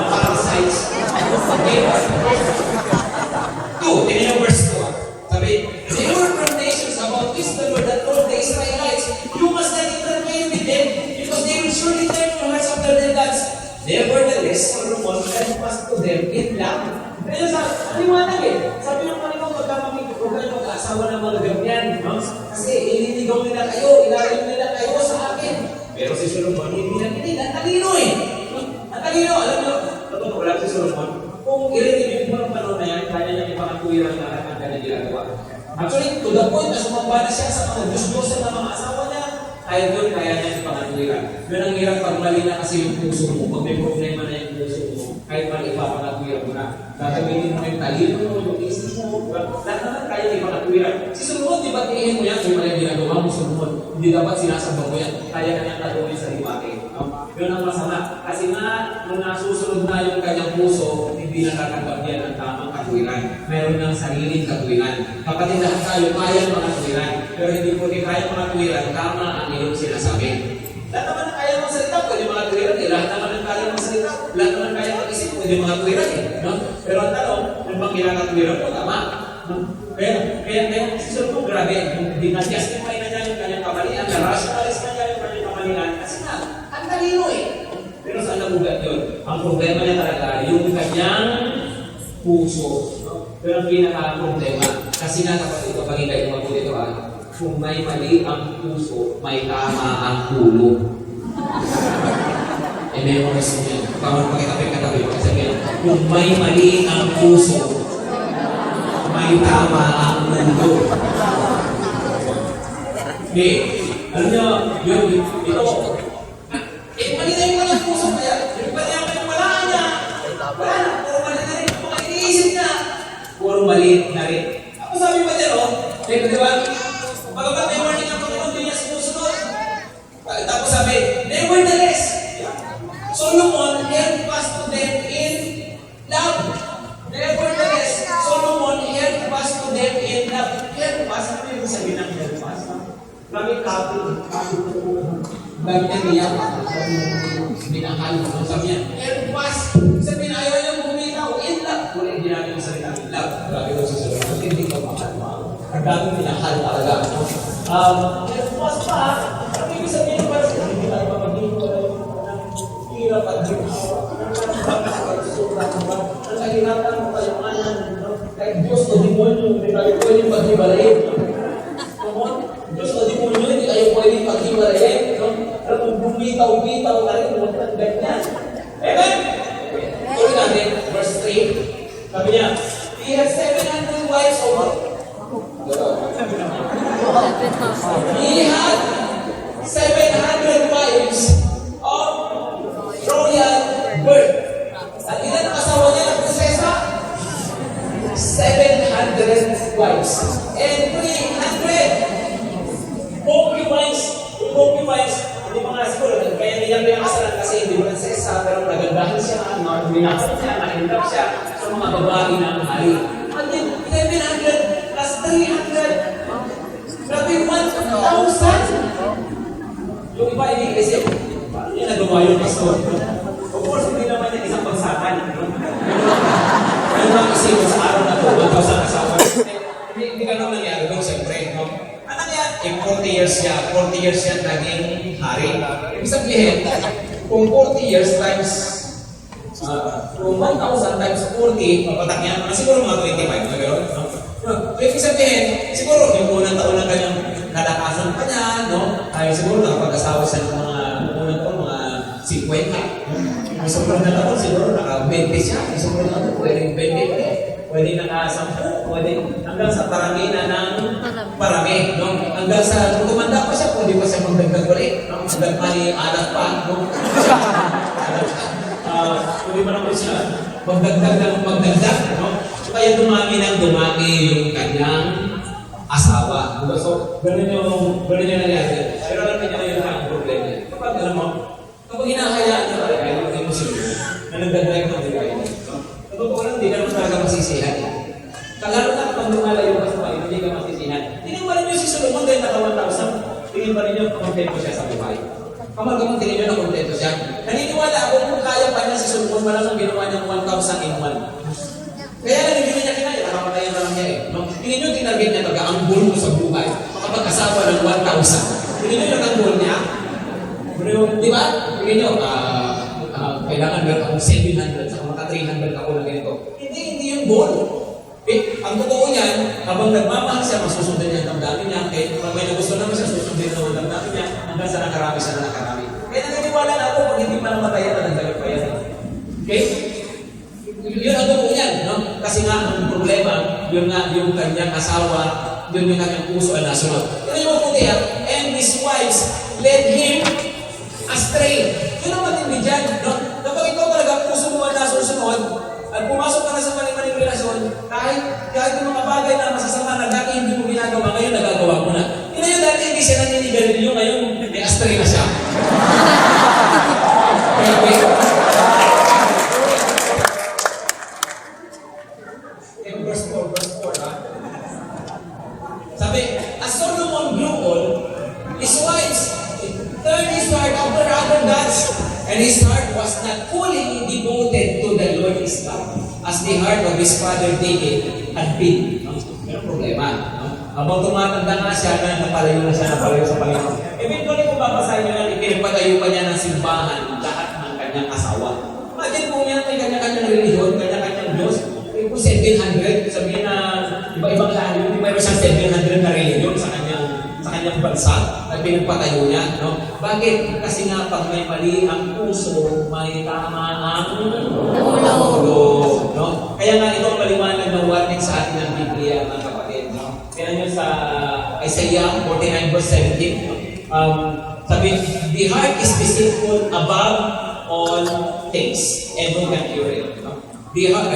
parasites. Okay? 2, tingnan yung verse 2. Sabi, they were from nations about this the Lord that told the Israelites, you must not interfere with them, because they will surely turn your hearts after their gods. Nevertheless, Solomon held fast to them in love. Kaya sa liwanag sabi ng Panginoon, huwag kayo mag-aasawa ng mga ganyan, no? Kasi ililigaw nila kayo, ilalim nila kayo sa akin. Pero si Solomon, hindi na kinig, ang talino Ang talino, alam nyo, totoo lang si Solomon, kung ililigaw mo ng panahon na yan, kaya niya ipangatuwiran ang lahat ng kanyang ginagawa. Actually, to the point na sumamba na siya sa mga Diyos-Diyosan ng mga asawa niya, kahit doon, kaya niya ipangatuwiran. Yun ang hirap pag mali na kasi yung puso mo, pag may problema na yung puso mo, kahit mali ipapangatuwiran mo na. Gagamitin mo yung talino mo, yung isip mo, lahat naman kaya ipangatuwiran. Si Solomon, di ba tingin mo yan kung mali ginagawa mo, Solomon? Hindi dapat sinasamba mo yan. Kaya kanyang talunin sa liwati. Yun ang masama. Kasi nga, nung nasusunod na yung kanyang puso, hindi na natatanggap yan ang tamang katuwiran. Meron ng sariling katuwiran. Kapatid lahat tayo, kaya mga katuwiran. Pero hindi po di kaya mga katuwiran, tama ang iyong sinasabi. Lahat naman ang kaya mga salita, pwede mga katuwiran. Lahat naman ang kaya mga salita, lahat naman kaya mag-isip, pwede mga katuwiran. No? Pero ang tanong, yung bang kinakatuwiran mo, tama? Kaya si Solomon, grabe, dinadjustify na niya yung kanyang kamalian, na-rationalize na niya yung kanyang kamalian. Kasi nga, ang talino Pero saan nabugat yun? Ang problema niya talaga, yung kanyang puso. No? Pero ang pinaka-problema, kasi nga kapatid, kapag kayo mabuti ito kung may mali ang puso, may tama ang ulo. May mga gusto niya. Parang pakitabi-katabi. Kung may mali ang puso, may tama ang ulo. Okay. Alam niyo, ito. Mali na yung walang puso kaya. Yung mali ang wala niya. Wala na. Puro mali na rin. Kung iniisip niya, puro mali na rin. Ako sabi pa dyan, di ba? Pagkabat may warning ang Panginoon, hindi niya sinusunod. Tapos sabi, nevertheless, Solomon held fast to them in love. Nevertheless, Solomon held fast to them in love. Held fast, ano yung sabihin ng held fast? Gamit kapit. Gamit niya niya. Binakal. Sabi niya, held fast. Sabihin, ayaw niya bumitaw. In love. Kung hindi namin yung salita in love. Grabe ko sa Solomon. Hindi ko makal. Ang daming binakal talaga. Held fast pa. Ang ibig sabihin pa rin, hindi tayo mapaging hirap at ginawa. Ang kahirapan mo kayamanan. Kahit Diyos o demonyo, hindi tayo pwedeng paghibalayin. Diyos o demonyo, hindi tayo pwedeng paghibalayin. Pero kung bumitaw-bitaw ka rin, huwag kang ganyan. Amen? Tuloy natin, verse 3. Sabi niya, he has 700 wives over. He had 700 wives of royal birth. At ilan ang asawa niya ng prinsesa? 700 wives. And 300 concubines. Yung concubines, hindi pa nga siguro, kaya niya pinakasalan kasi hindi prinsesa, pero nagandahan siya, minakot siya, naindap siya sa mga babae ng hari. And then, 700 plus 300. Grabe, 1,000. Yung iba hindi kasi, paano niya nagawa yung pastor? Of course, hindi naman niya isang bagsakan. Ano ba kasi sa araw na ito, 1,000 asawa? Hindi ganun nangyari doon, siyempre. Ang nangyari 40 years siya, 40 years siya naging hari. Ibig sabihin, kung 40 years times, kung 1,000 times 40, papatak niya, siguro mga 25 na gano'n. Ibig sabihin, siguro yung unang taon ng kanyang kalakasan pa niya, no? Ay siguro nakapag-asawa siya ng mga unang taon, mga 50. Yung sobrang na taon, siguro naka-20 siya. Yung sobrang na taon, pwedeng 20 pa eh. Pwede naka-10, pwede hanggang sa parami na ng parami, no? Hanggang sa, kung tumanda pa siya, pwede pa siya magdagdag ulit, no? Hanggang mali alat pa, no? Pwede pa naman siya magdagdag, no? Kaya dumami yung kanyang asawa. So, ganun yung nangyari. Pero alam niyo yun ang problema. Kapag alam mo, kapag hinahayaan niyo ay yung emosyon na nagdadrive ng buhay niyo. Totoo lang, hindi ka naman talaga masisihan. Kalaro na kapag lumalayo ka sa buhay, hindi ka masisihan. Tingin pa rin niyo si Solomon dahil naka 1,000. Tingin pa rin niyo kontento siya sa buhay. Kamal-kamang tingin niyo na kontento siya. Naniniwala ako kung kaya pa niya si Solomon, malamang ginawa niyang 1,000 in 1. Kaya lang hindi niya kinaya, nakapatayan na lang niya eh. No? Tingin nyo, tinarget niya pag-aanggol mo sa buhay. Makapag-asawa ng 1,000. Tingin nyo, nag-anggol niya. Di ba? Tingin nyo, kailangan meron akong 700, saka maka 300 ako na ganito. Hindi yung goal. Ang totoo niyan, habang nagmamahal siya, masusundan niya ang damdamin niya. Kaya kung may nagusto naman siya, susundin naman ang damdamin niya, hanggang sa nakarami siya na nakarami. Kaya naniniwala na ako, pag hindi pa namatayan na nagdalit pa yan. Okay? Yun ang totoo niyan, no? Kasi nga, ang problema, yun nga, yung kanyang asawa, yun yung kanyang puso ay nasunod. Yun yung mabuti and his wives led him astray. Yun ang matindi dyan, no? Kapag ikaw talaga, puso mo ay nasusunod, at pumasok ka na sa maling relasyon, kahit yung mga bagay na masasama na dati hindi mo ginagawa, ngayon nagagawa mo na. Yun yung dati hindi siya naninigarilyo, ngayon may astray na siya. Okay. Sabi, as Solomon grew old, his wives turned his heart after other gods, and his heart was not fully devoted to the Lord his God, as the heart of his father David had been. May problema. Habang tumatanda nga siya, napalayo sa Panginoon. Eventually, kung babasahin nyo yan, ipinagpatayo pa niya ng simbahan lahat ng kanyang asawa. Imagine po niya, may kanya-kanyang religion, kanya-kanyang Diyos. Kung 700, sabihin na iba-ibang lahat, hindi mayroon siyang 700 na religion sa kanyang bansa at pinagpatayo niya. No? Bakit? Kasi nga pag may mali ang puso, may tama ang ulo. No? Kaya nga ito ang maliwanag na warning sa atin ng Biblia, mga kapatid. No? Kaya nyo sa Isaiah 49 verse 17, sabi, the heart is deceitful above all things and who can cure it? No? The heart,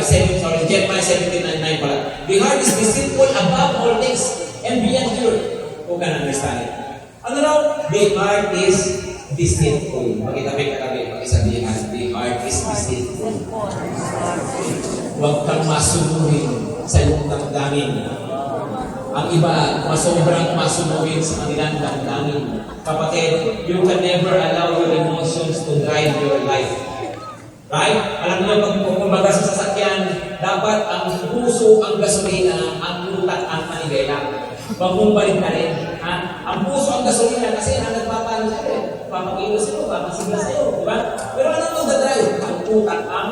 Jeremiah 17:9 pala. The heart is deceitful above all things and beyond cure. Who can understand it? Ano raw? The heart is deceitful. Pagkitabi-katabi, pag-isabihan, the heart is deceitful. Huwag kang masunurin sa iyong damdamin. Ang iba, masobrang masunurin sa kanilang damdamin. Kapatid, you can never allow your emotions to drive your life. Right? Alam niyo, kumbaga sa sasakyan, dapat ang puso ang gasolina, ang utak ang manibela. Huwag mong balik na rin. Ha? Ang puso ang gasolina kasi ang nagpapalo sa'yo eh. Papakilos sa'yo, papasigla sa'yo. Diba? Pero anong mag-drive? Ang utak ang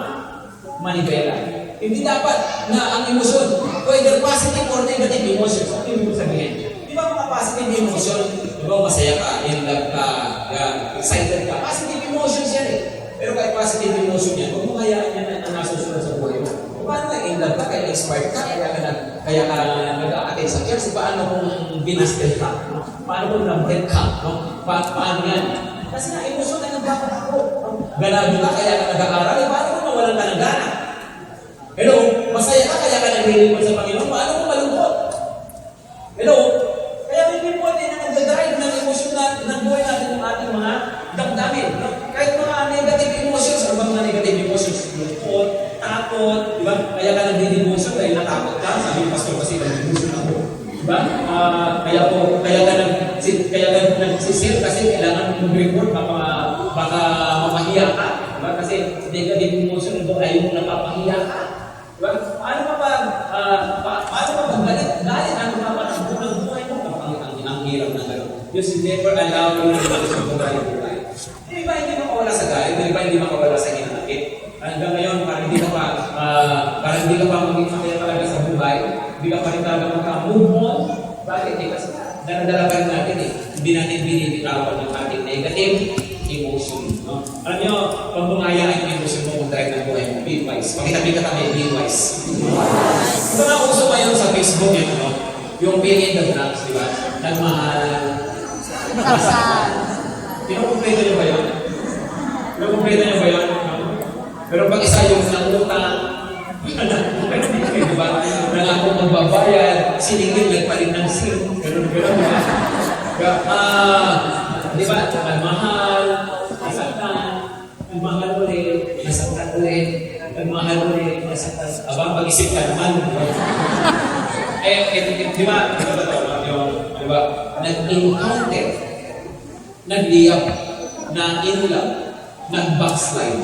manibela. Hindi dapat na ang emosyon, whether positive or negative emotion, ano yung sabihin? Di ba mga positive emotion? Di ba masaya ka, in love ka, excited ka? Positive emotions yan eh. Pero kahit positive emotion yan, huwag mo hayaan yan na nasusunod sa buhay mo. Paano na in love ka, kaya expired ka, kaya ka nag-a-attend sa church, paano kung binasted ka? No? Paano kung nag-break ka? No? Paano yan? Kasi na emosyon na nagpapatakbo. Ganado ka, kaya ka nag-aaral, paano kung mawalan ka ng gana? Hello? Masaya ka, kaya ka nag-relipon sa Panginoon, paano kung malungkot? Hello? Kaya may people din na nag-drive ng emosyon ng buhay natin ng ating mga damdamin. No? Kahit mga negative emotions, ano bang mga negative emotions? Lungkot, takot, di ba? Kaya ka nagdi-devotion dahil natakot ka. Sabi ng pastor kasi nag-devotion ako. Di ba? Kaya ka nagsisir kasi kailangan mag-report, baka mamahiya ka. Di ba? Kasi negative emotion ito ayaw mo napapahiya ka. Di ba? Paano pa pag galit? Galit ang napapanagbo ng buhay mo. Ang hirap na gano'n. Diyos never allow you na lumakas yung buhay. Yung iba hindi makawala sa galit, yung iba hindi makawala sa hinanakit. Hanggang ngayon, parang hindi ka pa maging makaya talaga sa buhay, hindi ka pa rin talaga maka-move on. Bakit? Kasi daladala pa rin natin eh. Hindi natin binibitawan ng ating negative emotion. No? Alam nyo, pag bumaya yung emotion mo kung drive ng buhay mo, be wise. Pakita-bika tayo, be wise. Ito na uso ngayon sa Facebook yun, no? Yung fill in the blanks, di ba? Nagmahal. Pinukumpleto nyo ba yun? Pinukumpleto nyo ba yun? Pero pag isa yung nangutang, di ba? Nangako magbabayad, siningil, nagpalit ng sin. Ganun, di ba? Di ba? Nagmahal, nasaktan, nagmahal ulit, nasaktan ulit, nagmahal ulit, nasaktan. Abang pag-isip ka naman. Di ba? Di ba? Nag-encounter, nag-liyap, na-in-love, nag-backslide.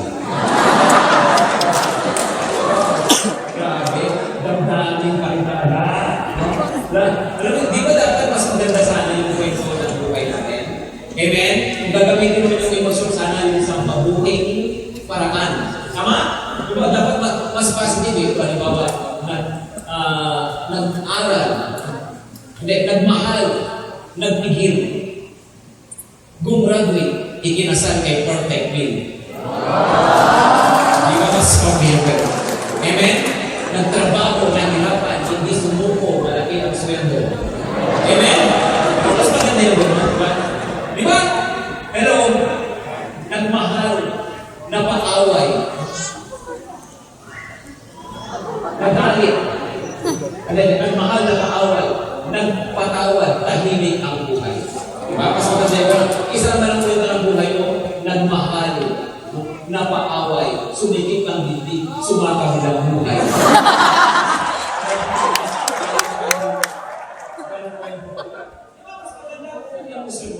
Grabe, damdamin pa rin talaga. Alam mo, di ba dapat mas maganda sana yung kwento ng buhay natin? Amen? Kung gagamitin mo yung emosyon, sana yung isang mabuting paraan. Tama? Di ba dapat mas positive eh? Halimbawa, nag-aral, nagmahal, nagpigil, gumraduate, ikinasal kay perfect will. Di ba mas committed? Amen? Nagtrabaho, nahirapan, hindi sumuko, malaki ang sweldo. Amen? Mas maganda yung gano'n, diba? Di ba? Pero, nagmahal, napaaway, nagalit, nagmahal, napaaway, nagpatawad, tahimik ang buhay. Diba? Mas maganda isa naman ang kwento ng buhay mo, nagmahal, napaaway, sumikip ang dibdib, sumakawid ang buhay.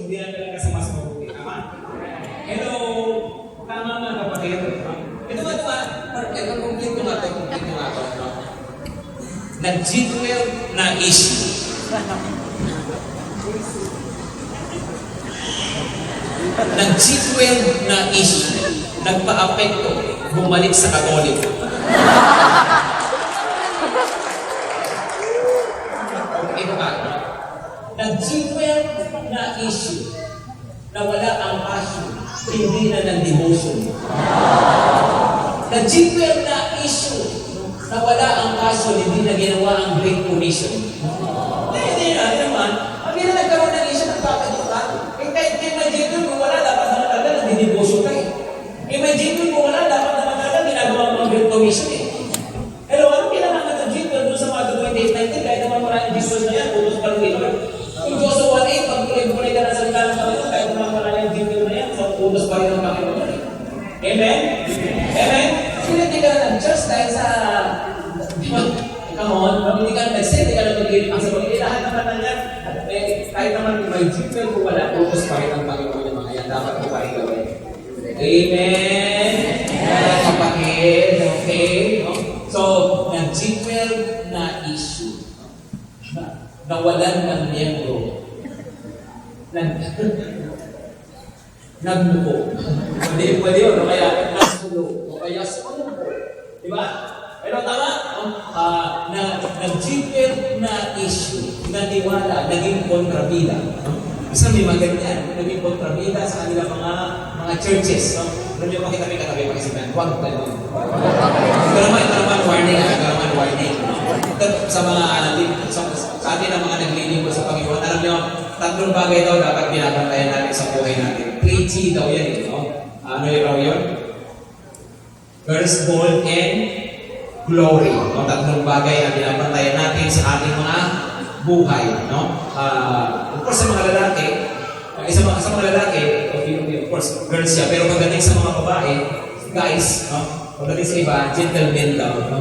Hindi na talaga sa mas mabuti. Tama? Hello! Tama nga kapatid. Ito nga. Ito, complete nga ito. Nag-G12 na issue. Nag-G12 na issue. Nagpa-apekto, bumalik sa Katoliko. Ito ba? Nag-G12 na issue. Nawala ang passion, hindi na ng devotion. Nag-G12 na issue. Nawala ang passion, hindi na ginawa ang Great Commission. Hindi naman. Hindi na nagkaroon ng issue ng pagkadutan. Kay G12 kung wala, dapat naman talaga nag-devotion ka eh. Kay G12 kung wala, dapat naman talaga ginagawa mo ang Great Commission eh. Pero ano kailangan ng G12 doon sa mga 28-19, kahit naman wala yung G12 na yan, utos pa rin ito. Kung Joshua 1:8, pag kulay-kulay ka na sa salita ng Panginoon, kahit naman wala yung G12 na yan, utos pa rin ng Panginoon. Amen? Amen? Hindi ka na nag-church dahil sa... Come on, hindi ka nag-send, hindi ka na mag-give. Ang sabi, lahat naman na yan. Kahit naman may G12 kung wala, utos pa rin ang Panginoon yung mga yan. Dapat ko pa rin gawin. Amen? Kapatid, okay? So, nag-G12 na issue. Nawalan ng miyembro. Nagmuko. Hindi pwede yun. O kaya nasulo. O kaya sumuko. Diba? Pero tama? Nag-G12 na issue. Naniwala. Naging kontrabida. Isa may maganyan. Naging kontrabida sa kanila mga churches. Alam niyo, makita-katabi pag-isipan. Huwag ba naman? Ito naman warning. Ito naman warning. Sa mga sa atin ang mga naglilingkod sa Panginoon. Alam niyo, tatlong bagay daw dapat pinapantayan natin sa buhay natin. 3G daw yan eh. No? Ano yung raw yun? First, gold, and glory. No? Tatlong bagay ang pinapantayan natin sa ating mga buhay. No? Of course, sa mga lalaki, sa mga lalaki, of course, girls siya. Pero pagdating sa mga babae, guys, no? Pagdating sa iba, gentlemen daw. No?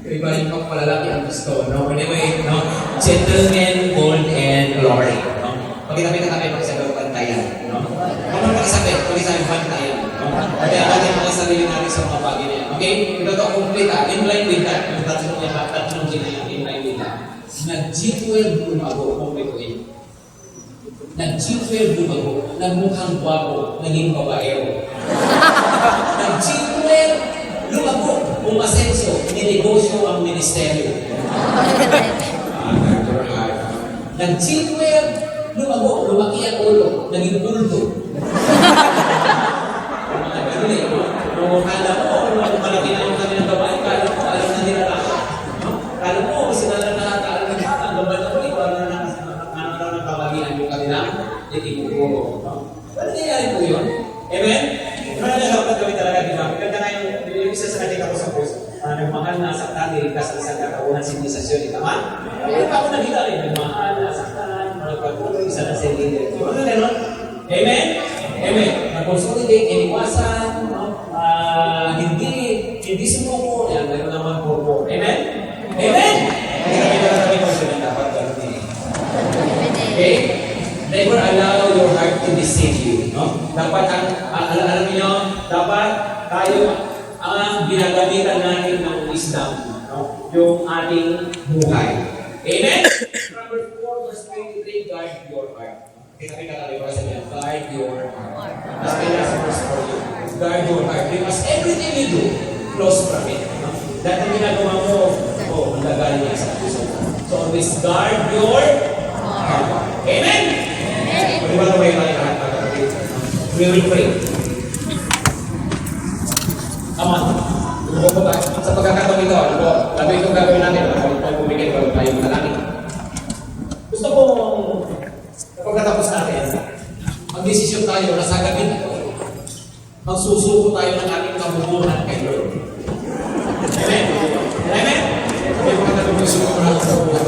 Iba yung pagpalalaki ang gusto, no? Anyway, no? Gentlemen, gold, and glory, no? Pagkitabi pag-isabi pantayan, no? Kung pag-isabi pantayan, no? Kaya natin mga sarili natin sa mga bagay na yan, okay? Ito ito, complete, in line with that, yung tatlong ginayang in line with that. Nag-G12 kung ako, complete ko yun. Nag-G12 lumago, nagmukhang gwapo, naging babaero. Nag-G12 lumago, umasenso, ninegosyo ang ministeryo. Nag-G12 lumago, lumaki ang ulo, naging ulto. Mga ganun eh. Kung kala mo, malaki na yung kanilang gawain, kala mo, alam na nila lahat. Kala mo, sila lang nakakaalam na lahat. Ang gabal na po, ikaw na ng kawagian yung kanilang itinuturo. Ano nangyayari po yun? Amen? Marami na dapat gawin talaga, di ba? Ganda nga yung isa sa nakita ko sa post, nagmahal na saktan, nilikas ang isang kakaunan sinisasyon. Tama? Kaya pa ako nakita rin, nagmahal na saktan, magpatuloy, isa na sa leader. So, ano gano'n? Amen? Amen. Mag-consolidate, iniwasan, hindi sumuko, yan, mayroon naman po. Amen? Amen? Kaya kami ko sila dapat gano'n. Okay? Never allow your heart to deceive you. No? Dapat, alam niyo, dapat tayo ang ginagamitan natin ng wisdom. No? Yung ating buhay. Amen? Proverbs 4 verse 23, guard your heart. Kita tayo sa niya, guard your heart. That's my last verse for you. Guard your heart. Because everything you do, flows from it. No? Dahil ang ginagawa mo, ang lagaling niya sa puso. So always guard your heart. Amen? Amen. By the way, we will pray. Come on. Sa pagkakataon ito, labi itong gagawin natin. Pag bumigay bago tayo manalangin. Gusto ko, sa pagkatapos natin, mag-desisyon tayo na sa gabi na ito, magsusuko tayo ng ating kabubuhan kay Lord. Amen? Amen? Sabi ko na magsusuko ko na sa kabubuhan.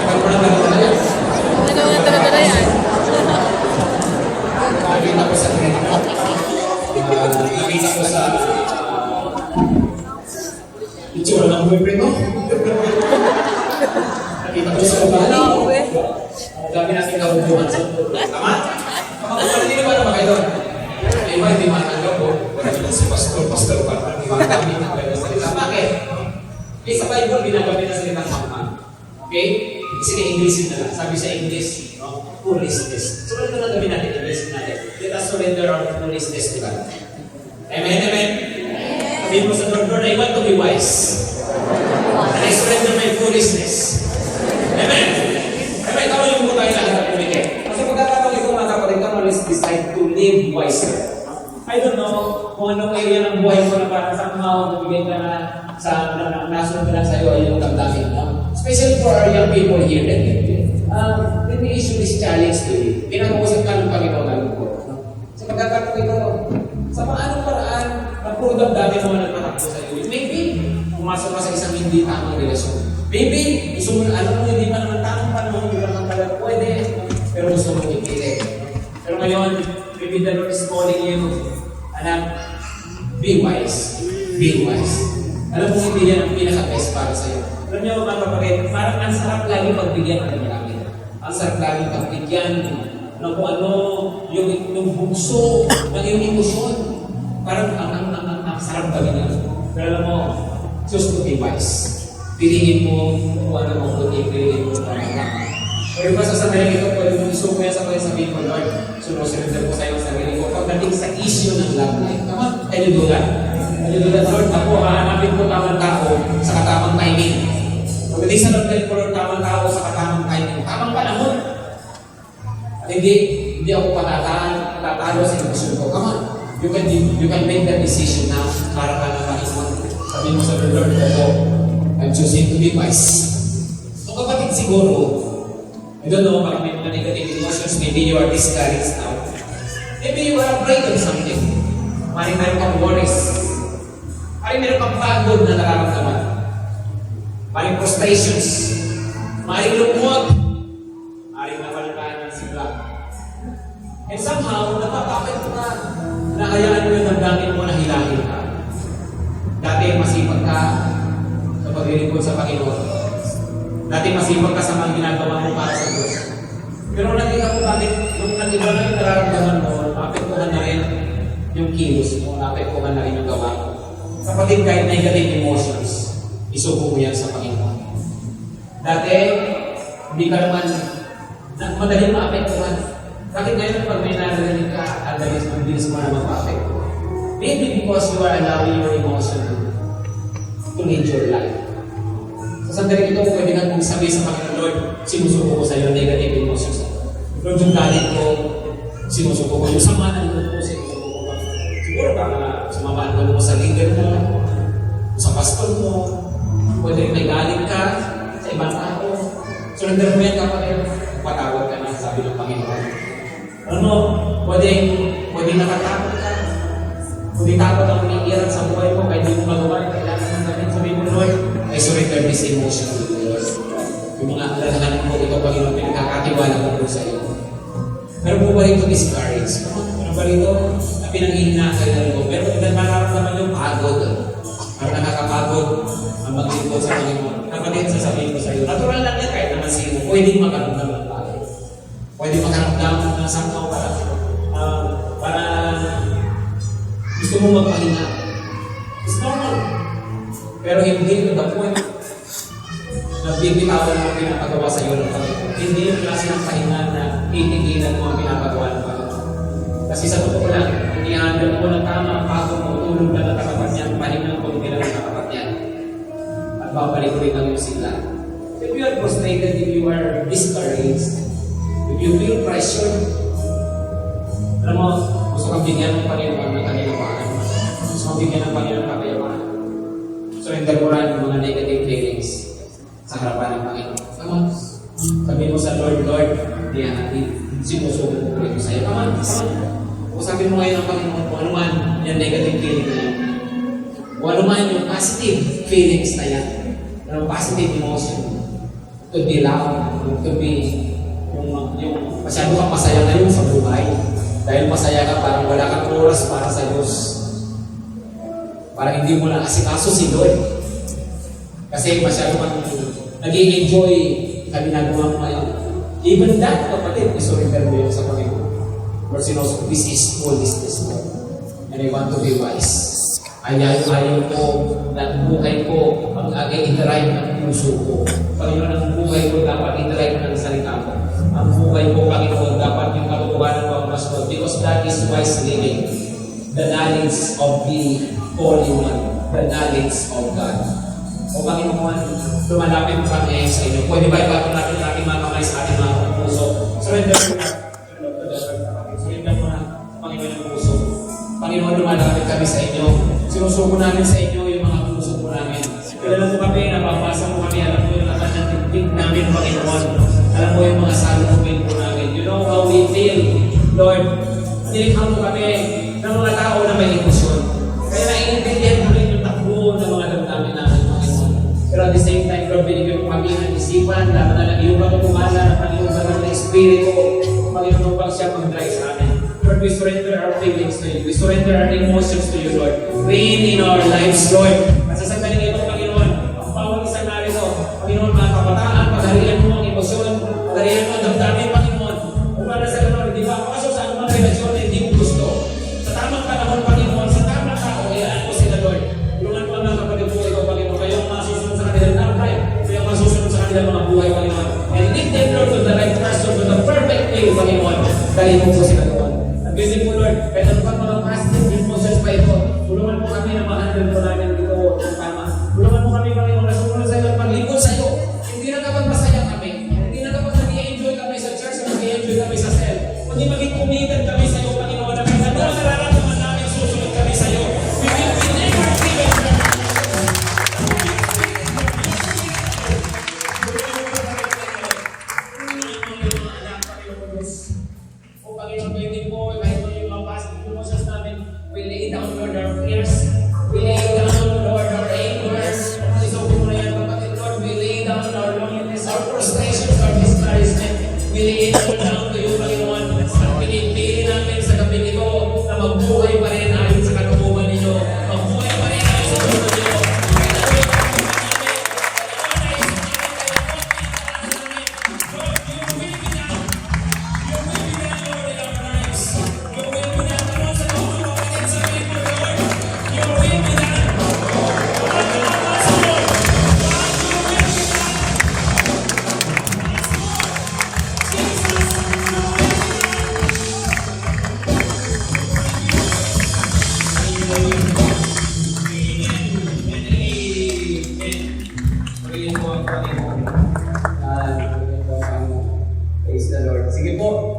Alam mo na ba talaga? Talaga yan. Nakita ko sa training. Nakita ko sa itsura ng boyfriend mo. Nakita ko sa ugali. Dami natin kabubuhan sa mundo. Tama? Hindi naman naman kayo doon. Iba, hindi matanggap po. Wala naman si pastor pa. Hindi matanggap na kayo sa salita. Bakit? Eh, sa Bible, ginagamit na salita mama. Okay? Kasi English na lang. Sabi sa English, foolishness. So, ano na gawin natin? English natin. Let us surrender our foolishness to God. Amen, amen? Sabihin mo sa Lord, I want to be wise. And I surrender my foolishness. Amen? Amen, tama yung muna tayo lahat ng umikit. Kasi pagkakataon ito mga kapatid, come on, let's decide to live wiser. I don't know kung anong area ng buhay mo na parang somehow nabigay ka na sa nasunod ka lang sa'yo ay yung damdamin mo. Especially for our young people here, let me issue this challenge to you. Pinag-uusap ka ng Panginoon na lungkot. Sa pagkakataon ito, sa paanong paraan, ang dami mo na nagpatakbo sa iyo. Maybe, pumasok ka sa isang hindi tamang relasyon. Maybe, gusto mo na, alam mo, hindi pa naman tamang panahon, hindi pa naman talaga pwede, pero gusto mo ipilit. Pero ngayon, maybe the Lord is calling you, anak, be wise. Be wise. Alam mo, hindi yan ang pinaka-best para sa iyo. Alam niyo, mga kapatid, parang ang sarap lagi pagbigyan ng marami. Ang sarap lagi pagbigyan ng kung ano, yung bugso ng iyong emosyon. Parang ang sarap gawin yan. Pero alam mo, choose to be wise. Piliin mo kung ano mo kung piliin mo talaga. O yung masasabihin ito, pwede mo isuko yan sa mga sabihin ko, Lord, sunusunod ko sa iyo sa sarili ko. Pagdating sa issue ng love life, tama? Can you do that? Can you do that, Lord? Ako, hahanapin ko tamang tao sa katamang timing. Pagdating sa love life ko, Lord, tamang tao sa katamang timing. Tamang panahon. At hindi ako patatalo sa emosyon ko. Come on. You can make that decision now para ka na Panginoon. Sabihin mo sa Lord, ako, I'm choosing to be wise. So kapatid siguro, I don't know, baka may mga negative emotions, maybe you are discouraged now. Maybe you are afraid of something. Maring meron kang worries. Maring meron kang pagod na nararamdaman. Maring frustrations. Maring lungkot. Maring nawalan ng sigla. And somehow, napatakit mo na nahayaan mo yung damdamin mo na hilahin ka. Dati masipag ka sa paglilingkod sa Panginoon. Dati masipag ka sa mga ginagawa mo para sa Diyos. Pero nakita ko bakit nung nag-iba na yung nararamdaman mo, naapektuhan na rin yung kilos mo, naapektuhan na rin yung gawa mo. Kapatid, kahit negative emotions, isuko mo yan sa Panginoon. Dati, hindi ka naman madaling maapektuhan. Bakit ngayon pag may narinig ka, ang bilis mo na magpa-apekto? Maybe because you are allowing your emotion to lead your life. Sa sandali ito, pwede kang sabi sa Panginoon, Lord, sinusuko ko sa iyo negative emotions. Lord, yung galit ko, sinusuko ko. Yung sama ng loob ko, sinusuko ko. Siguro baka sumama ang loob mo sa leader mo, sa pastor mo, pwede rin may galit ka sa ibang tao. Surrender mo yan kapag patawad ka na, sabi ng Panginoon. Ano, pwede nakatakot ka. Kung di takot ang umiiran sa buhay mo, kaya hindi mo magawa, kailangan ng gamin. Sabihin mo, Lord, I surrender this emotion to you, Lord. Yung mga alalahanin mo, ito, Panginoon, pinagkakatiwala ko po sa iyo. Pero po ba rito discourage? Ano ba rito? Na pinanghihina kayo na loob. Pero nararamdaman yung pagod. Parang nakakapagod ang maglingkod sa Panginoon. Kapatid, sasabihin ko sa iyo, natural lang yan kahit naman sino. Pwede makaramdam ng pagod. Pwede makaramdam ng somehow para gusto mo magpahinga. It's normal. Pero hindi to the point na bibitawan mo ang pinapagawa sa iyo ng Panginoon. Hindi yung klase ng pahinga na titigilan mo ang pinapagawa ng Panginoon. Kasi sa totoo lang, hindi handle mo ng tama ang pagod mo, tulog na ng katapat niya, pahinga mo hindi lang ng katapat niya. At babalik ko rin ang iyong sila. If you are frustrated, if you are discouraged, if you feel pressured, alam mo, gusto kang bigyan ng Panginoon ng kanilawakan. Gusto kang bigyan ng Panginoon ng kapayapaan. Surrender mo rin yung mga negative feelings sa harapan ng Panginoon. Come on. Sabi mo sa Lord, Lord, hindi natin sinusubo ko rin sa iyo. Come on. Usapin mo ngayon ang Panginoon kung ano man yung negative feeling na yan. Kung ano man yung positive feelings na yan. Yung positive emotion. It could be love. It could be yung masyado kang masaya ngayon sa buhay. Dahil masaya ka, parang wala kang oras para sa Diyos. Parang hindi mo na asikaso si Lord. Kasi masyado kang nag-i-enjoy sa ginagawa mo ngayon. Even that, kapatid, isurrender mo yun sa Panginoon. Lord, sinuso, this is full, this is Lord. And I want to be wise. Ayaw ko na ang buhay ko mag-i-interact ng puso ko. Panginoon, ang buhay ko dapat interact ng salita mo. Ang buhay ko, Panginoon, dapat yung katotohanan ko ang mas Lord. Because that is wise living. The knowledge of the Holy One. The knowledge of God. O Panginoon, lumalapit kami sa inyo. Pwede ba ibato natin ang ating mga kamay sa ating mga puso? Surrender mo na. Surrender mo na, Panginoon, ang puso. Panginoon, lumalapit kami sa inyo. Sinusuko namin sa inyo yung mga puso po namin. Kilala mo kami, nababasa mo kami, alam mo yung lakas ng tigtig namin, Panginoon. Alam mo yung mga salubin po namin. You know how we feel, Lord. Nilikha mo kami ng mga tao na may emosyon. Kaya naiintindihan mo rin yung takbo ng mga damdamin namin, Panginoon. Pero at the same time, Lord, binigyan mo kami ng isipan, lahat na lang iyong pagkukumala ng Panginoon sa ng Espiritu. Panginoon pang siya mag-drive sa amin. Lord, we surrender our feelings to you. We surrender our emotions to you, Lord. Reign in our lives, Lord. At sa sandaling ito, Panginoon, ang bawat isang narito, Panginoon, mga kabataan, pagharian mo ang emosyon, pagharian mo ang damdamin, Panginoon. Kung para sa ganun, di ba? Kaso sa anumang relasyon na hindi mo gusto. Sa tamang panahon, Panginoon, sa tamang tao, ilaan mo sila, Lord. Tulungan mo ang mga kapatid po ikaw, Panginoon. Kayo ang masusunod sa kanilang napay. Kayo ang masusunod sa kanilang mga buhay, Panginoon. And lead them, Lord, to the right person, to the perfect way, Panginoon. Dahil mo po sila, Lord. Pwede po, Lord, kahit ano pang mga positive emotions pa ito, tulungan mo kami na ma-handle po namin dito ng tama. Tulungan mo kami, Panginoon, na sumunod sa iyo at paglingkod sa iyo. Hindi na kapag masaya kami, hindi na kapag nag-i-enjoy kami sa church o nag-i-enjoy kami sa cell, kundi maging committed kami sa iyo, Panginoon, na kahit ano ang nararamdaman namin, susunod kami sa iyo. We will be never given up. O Panginoon, pwede po, kahit mo yung mga positive emotions namin, we lay down, Lord, our fears. We lay down, Lord, our angers. So, Ayun po ang Panginoon. Praise the Lord. Sige po.